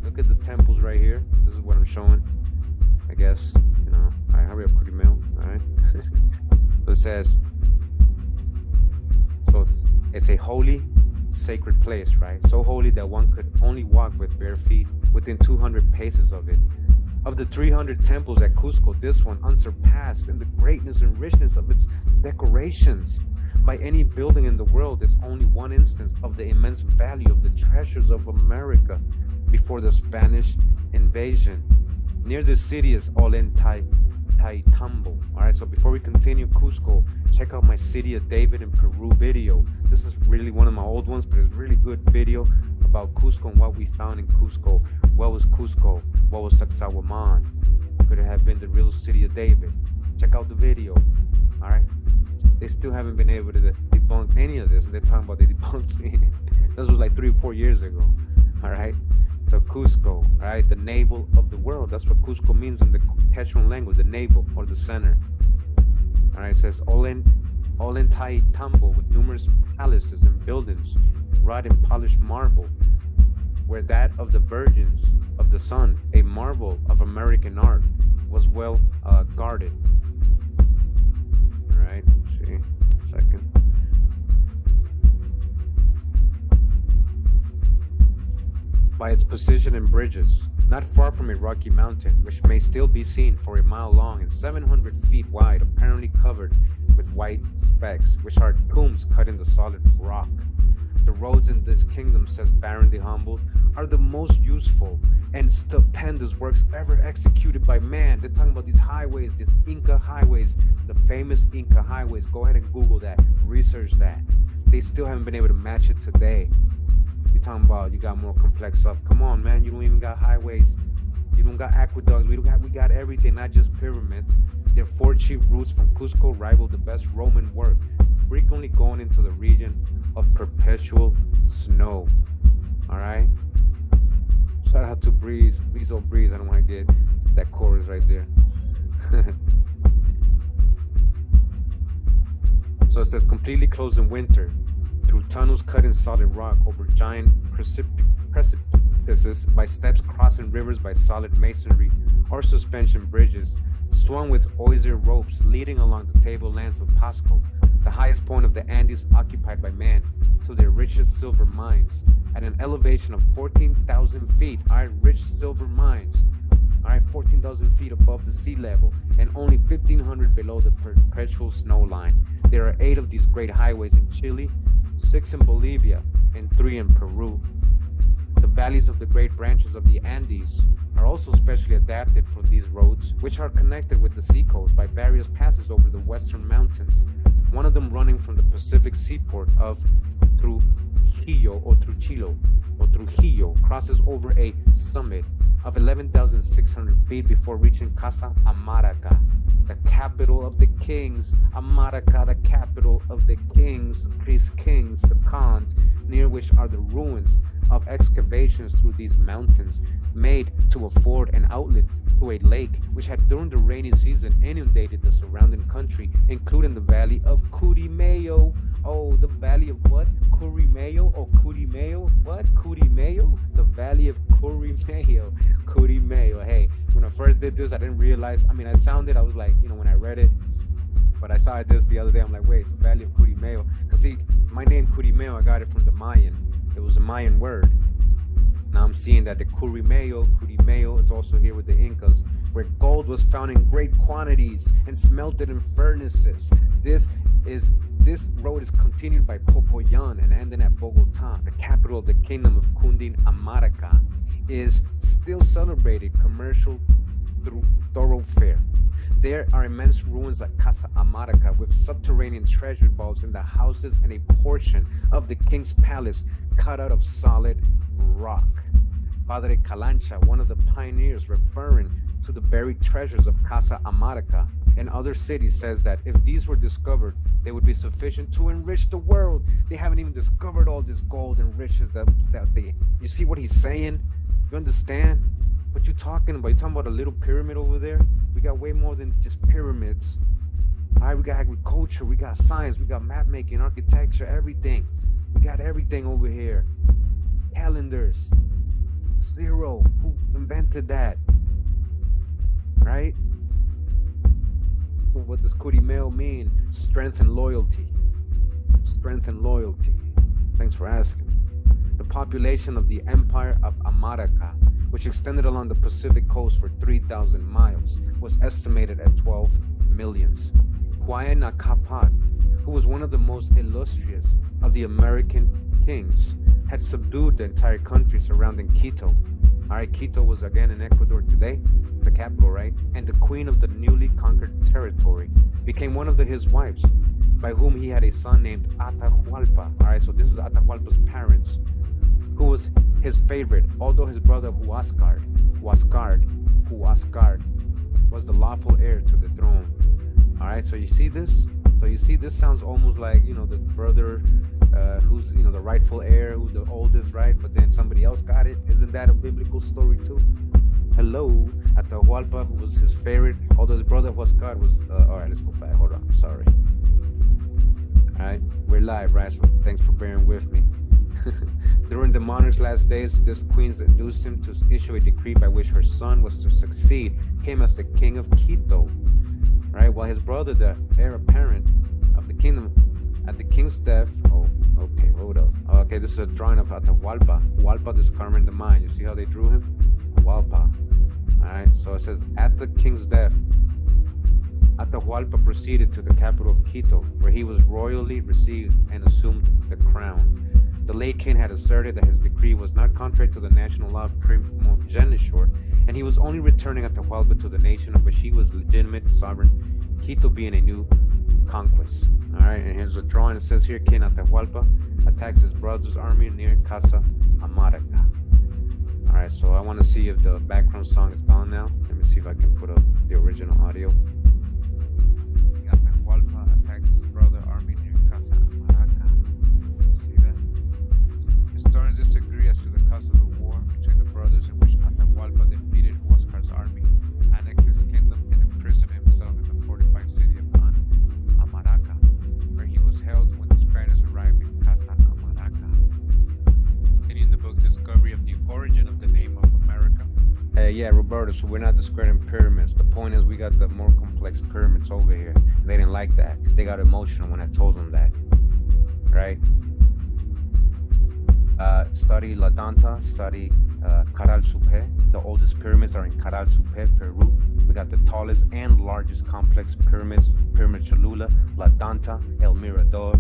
Look at the temples right here. This is what I'm showing, I guess. You know. All right, hurry up, quick mail. All right. So it says, so it's a holy, sacred place, right? So holy that one could only walk with bare feet within 200 paces of it. Of the 300 temples at Cusco, this one, unsurpassed in the greatness and richness of its decorations by any building in the world, is only one instance of the immense value of the treasures of America before the Spanish invasion. Near the city is Ollantaytambo. All right, so before we continue, Cusco, check out my City of David in Peru video. This is really one of my old ones, but it's a really good video about Cusco and what we found in Cusco. What was Cusco? What was Sacsayhuaman? Could it have been the real City of David? Check out the video. All right, they still haven't been able to debunk any of this, and they're talking about they debunked me. This was like 3 or 4 years ago. All right. So Cusco, right, the navel of the world. That's what Cusco means in the Quechua language, the navel or the center. All right, it says Ollantaytambo, with numerous palaces and buildings wrought in polished marble, where that of the Virgins of the Sun, a marvel of American art, was well guarded. All right, let's see, a second. By its position in bridges, not far from a rocky mountain, which may still be seen for a mile long and 700 feet wide, apparently covered with white specks, which are tombs cut in the solid rock. The roads in this kingdom, says Baron the Humbled, are the most useful and stupendous works ever executed by man. They're talking about these highways, these Inca highways, the famous Inca highways. Go ahead and Google that, research that. They still haven't been able to match it today. You're talking about you got more complex stuff. Come on, man, you don't even got highways. You don't got aqueducts. We got everything, not just pyramids. Their 4 chief routes from Cusco rival the best Roman work, frequently going into the region of perpetual snow. All right. Shout out to Breeze. Breeze, oh Breeze. I don't want to get that chorus right there. So it says completely closed in winter, through tunnels cut in solid rock, over giant precipices, by steps crossing rivers by solid masonry or suspension bridges, swung with osier ropes leading along the tablelands of Pasco, the highest point of the Andes occupied by man, to their richest silver mines, at an elevation of 14,000 feet. Rich silver mines. 14,000 feet above the sea level, and only 1,500 below the perpetual snow line. There are 8 of these great highways in Chile, 6 in Bolivia, and 3 in Peru. The valleys of the great branches of the Andes are also specially adapted for these roads, which are connected with the seacoast by various passes over the western mountains. One of them running from the Pacific seaport of Trujillo crosses over a summit of 11,600 feet before reaching Casa Amaraca, the capital of the kings. Amaraca, the capital of the kings, kings, the khans, near which are the ruins of excavations through these mountains, made to afford an outlet to a lake which had during the rainy season inundated the surrounding country, including the valley of Curimayo. Oh, the valley of what? Curimayo or Curimayo? What? Curimayo? The valley of Curimayo. Curimayo. Hey, when I first did this, I didn't realize. I was like, when I read it, but I saw this the other day. I'm like, wait, the valley of Curimayo. Because see, my name Curimayo, I got it from the Mayan. It was a Mayan word. Now I'm seeing that the Curimayo is also here with the Incas, where gold was found in great quantities and smelted in furnaces. This road is continued by Popoyan and ending at Bogota, the capital of the kingdom of Cundinamarca, is still celebrated commercial thoroughfare. There are immense ruins at Casa Amaraca with subterranean treasure vaults in the houses and a portion of the king's palace cut out of solid rock. Padre Calancha, one of the pioneers referring to the buried treasures of Casa Amaraca and other cities, says that if these were discovered, they would be sufficient to enrich the world. They haven't even discovered all this gold and riches that they... You see what he's saying? You understand? What you talking about? You talking about a little pyramid over there? We got way more than just pyramids. All right, we got agriculture, we got science, we got map making, architecture, everything. We got everything over here. Calendars. Zero. Who invented that? Right? What does Curimayo mean? Strength and loyalty. Strength and loyalty. Thanks for asking. The population of the Empire of Amaraca, which extended along the Pacific coast for 3,000 miles, was estimated at 12 millions. Huayna Capac, who was one of the most illustrious of the American kings, had subdued the entire country surrounding Quito. All right, Quito was again in Ecuador today, the capital, right? And the queen of the newly conquered territory became one of his wives, by whom he had a son named Atahualpa. All right, so this is Atahualpa's parents, who was his favorite, although his brother Huascar was the lawful heir to the throne. All right, so you see this? This sounds almost like, the brother who's, the rightful heir, who's the oldest, right? But then somebody else got it. Isn't that a biblical story too? Hello, Atahualpa, who was his favorite, although his brother Huascar was, all right, let's go back. Hold on, sorry. All right, we're live, right? So thanks for bearing with me. During the monarch's last days, this queen induced him to issue a decree by which her son was to succeed him as the king of Quito, right? While his brother, the heir apparent of the kingdom, at the king's death. Oh, okay, hold up. Okay, this is a drawing of Atahualpa. Hualpa discovering the mine. You see how they drew him? Hualpa. All right, so it says at the king's death, Atahualpa proceeded to the capital of Quito, where he was royally received and assumed the crown. The late king had asserted that his decree was not contrary to the national law of primogeniture, and he was only returning Atahualpa to the nation of which he was legitimate sovereign, Quito being a new conquest. All right, and here's a drawing. It says here, King Atahualpa attacks his brother's army near Casa Amaraca. All right, so I want to see if the background song is gone now. Let me see if I can put up the original audio. Atahualpa attacks his brother army near Casa Amaraca. See that? Historians disagree as to the cause of the war between the brothers, in which Atahualpa defeated Huáscar's army, annexed his kingdom, and imprisoned himself in the fortified city of Amaraca, where he was held when the Spaniards arrived in Casa Amaraca. Continuing the book, Discovery of the Origin of the Name of America. Yeah, Roberto, so we're not discrediting pyramids. The point is we got the more complex pyramids over here. They didn't like that. They got emotional when I told them that. Right? Study La Danta, study Caral Supe. The oldest pyramids are in Caral Supe, Peru. We got the tallest and largest complex pyramids, Pyramid Cholula, La Danta, El Mirador.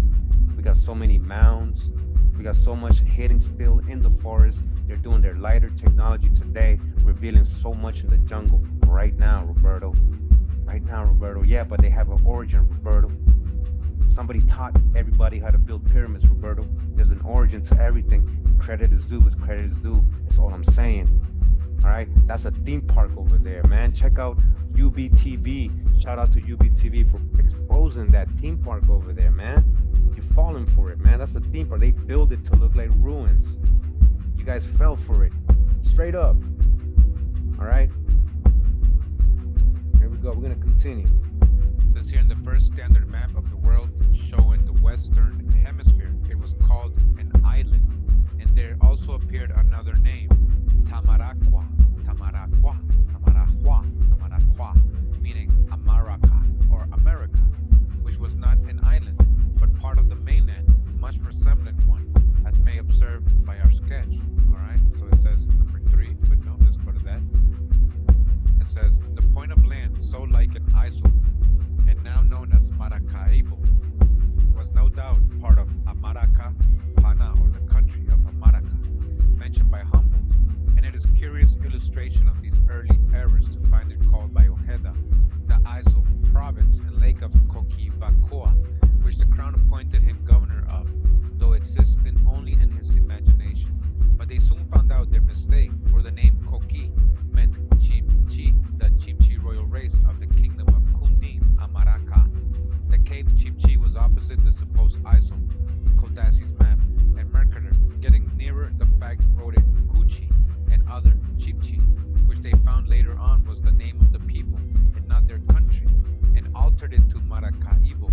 We got so many mounds. We got so much hidden still in the forest. They're doing their lighter technology today, revealing so much in the jungle right now, Roberto. Right now, Roberto. Yeah, but they have an origin, Roberto. Somebody taught everybody how to build pyramids, Roberto. There's an origin to everything. Credit is due, credit is due. That's all I'm saying. All right, that's a theme park over there, man. Check out UBTV. Shout out to UBTV for exposing that theme park over there, man. You're falling for it, man. That's a theme park. They build it to look like ruins. You guys fell for it. Straight up. All right. Here we go. We're going to continue. This here in the first standard map of the world showing the Western Hemisphere. It was called an island. And there also appeared another name, Tamaracua, Tamaracua, Tamaracua, Tamaracua, meaning Amaraca or America, which was not an island, but part of the mainland, much resembling one, as may observe by our sketch. Alright, so it says number 3, but no, let's go to that. It says, the point of land so like an isle, and now known as Maracaibo, was no doubt part of Amaraca, Pana, or the country of Amaraca, mentioned by Humboldt, and it is a curious illustration of these early eras to find it called by Ojeda, the Isle, province, and lake of Coquivacoa, which the crown appointed him governor of, though existing only in his imagination. But they soon found out their mistake, for the name Coqui meant Chibchi, the Chibchi royal race of the kingdom of Cundin, Amaraca. The Cape Chibchi was opposite the supposed Isle, Codazzi's map, and Mercator, getting nearer the fact, wrote it Gucci and other Chibchi, which they found later on was the name of the people and not their country, and altered it to Maracaibo,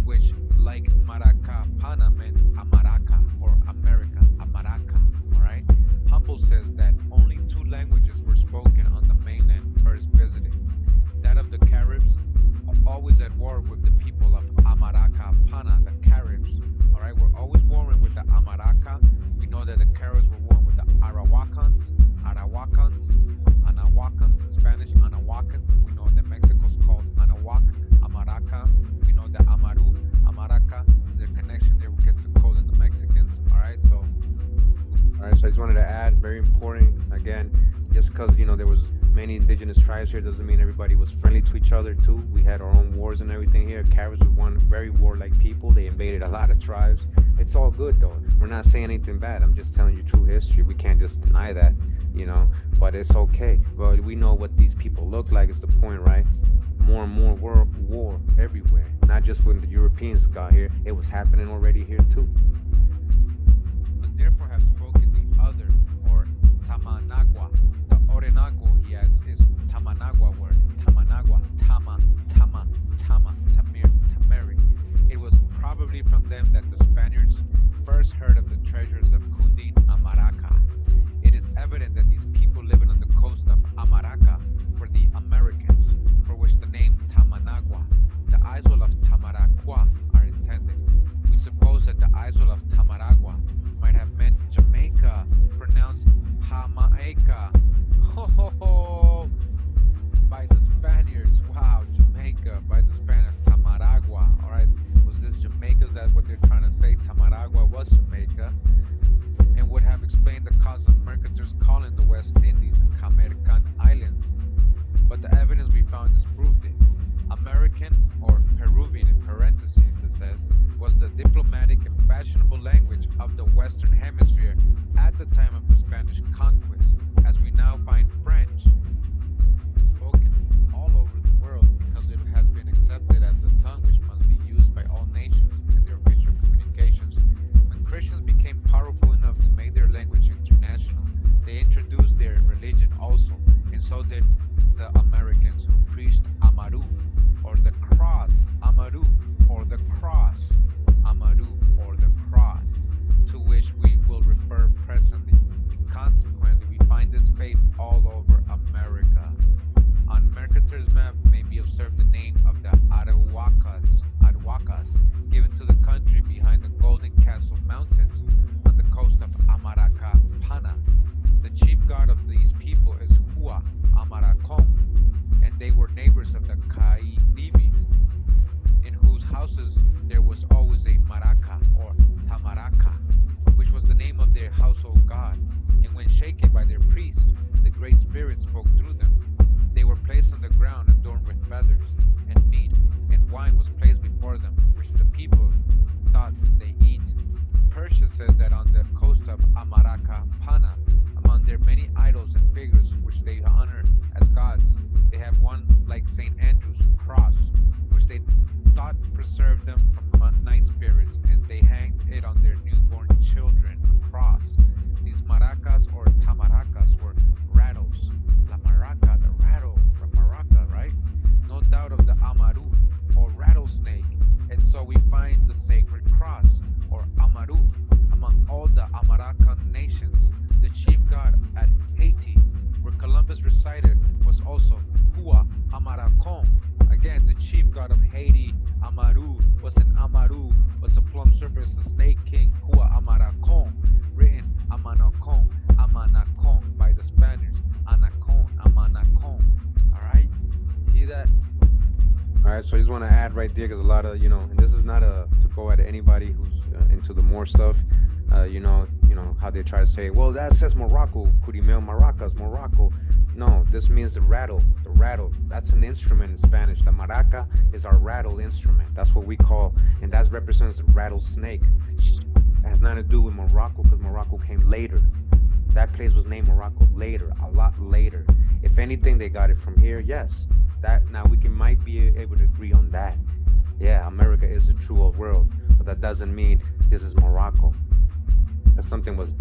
which, like Maracapana, meant Amaraca or America, Amaraca. Alright? Humboldt says that only 2 languages were spoken on the mainland first visited. That of the Caribs, always at war with the people of Amaracapana, the Caribs. Alright, we're always warring with the Amaraca. We know that the Caribs were warring with the Arawakans, Anahuacans, in Spanish, Anahuacans. We know that Mexico's called Anahuac, Amaraca. We know that Amaru, Amaraca, their connection there gets called in the Mexicans. Alright, so All right, so I just wanted to add, very important, again, just because, you know, there was many indigenous tribes here doesn't mean everybody was friendly to each other too. We had our own wars and everything here. Caribs was one very warlike people. They invaded a lot of tribes. It's all good though. We're not saying anything bad. I'm just telling you true history. We can't just deny that, you know, but it's okay. But we know what these people look like is the point, right? More and more war everywhere. Not just when the Europeans got here. It was happening already here too. but therefore have spoken the other, or Tamanagua. The Orenago, he adds, is Tamanagua word. Tamanagua, Tama, Tamir, Tameri. It was probably from them that the Spaniards first heard of the treasures of Cundin, Amaraca. It is evident that these people living on the coast of Amaraca were the Americans, for which the name Tamanagua, the Isle of Tamaracua, are intended. We suppose that the Isle of God preserved them from night spirits, and they hanged it on their newborn children across. These maracas or tamaracas were rattles. La maraca, the rattle, the maraca, right? No doubt of the amaru or rattlesnake. And so we find the sacred cross or amaru among all the Amaracan nations. The chief god at Haiti, where Columbus resided, was also Hua Amaracon. Again, the chief god of Haiti, Amaru, was an Amaru, was a plum serpent, the snake king, Hua Amaracon, written Amanacon, Amanacon by the Spaniards, Anacon, Amanacon. Alright? You hear that? Alright, so I just want to add right there, because a lot of, and this is not to go at anybody who's into the more stuff, how they try to say, well, that says Morocco, Curimeo Maracas, Morocco. No, this means the rattle, that's an instrument in Spanish. The maraca is our rattle instrument. That's what we call, and that represents the rattlesnake. It has nothing to do with Morocco, because Morocco came later. That place was named Morocco later, a lot later. If anything, they got it from here, yes. That now we might be able to agree on that. Yeah, America is the true old world, but that doesn't mean this is Morocco. That something was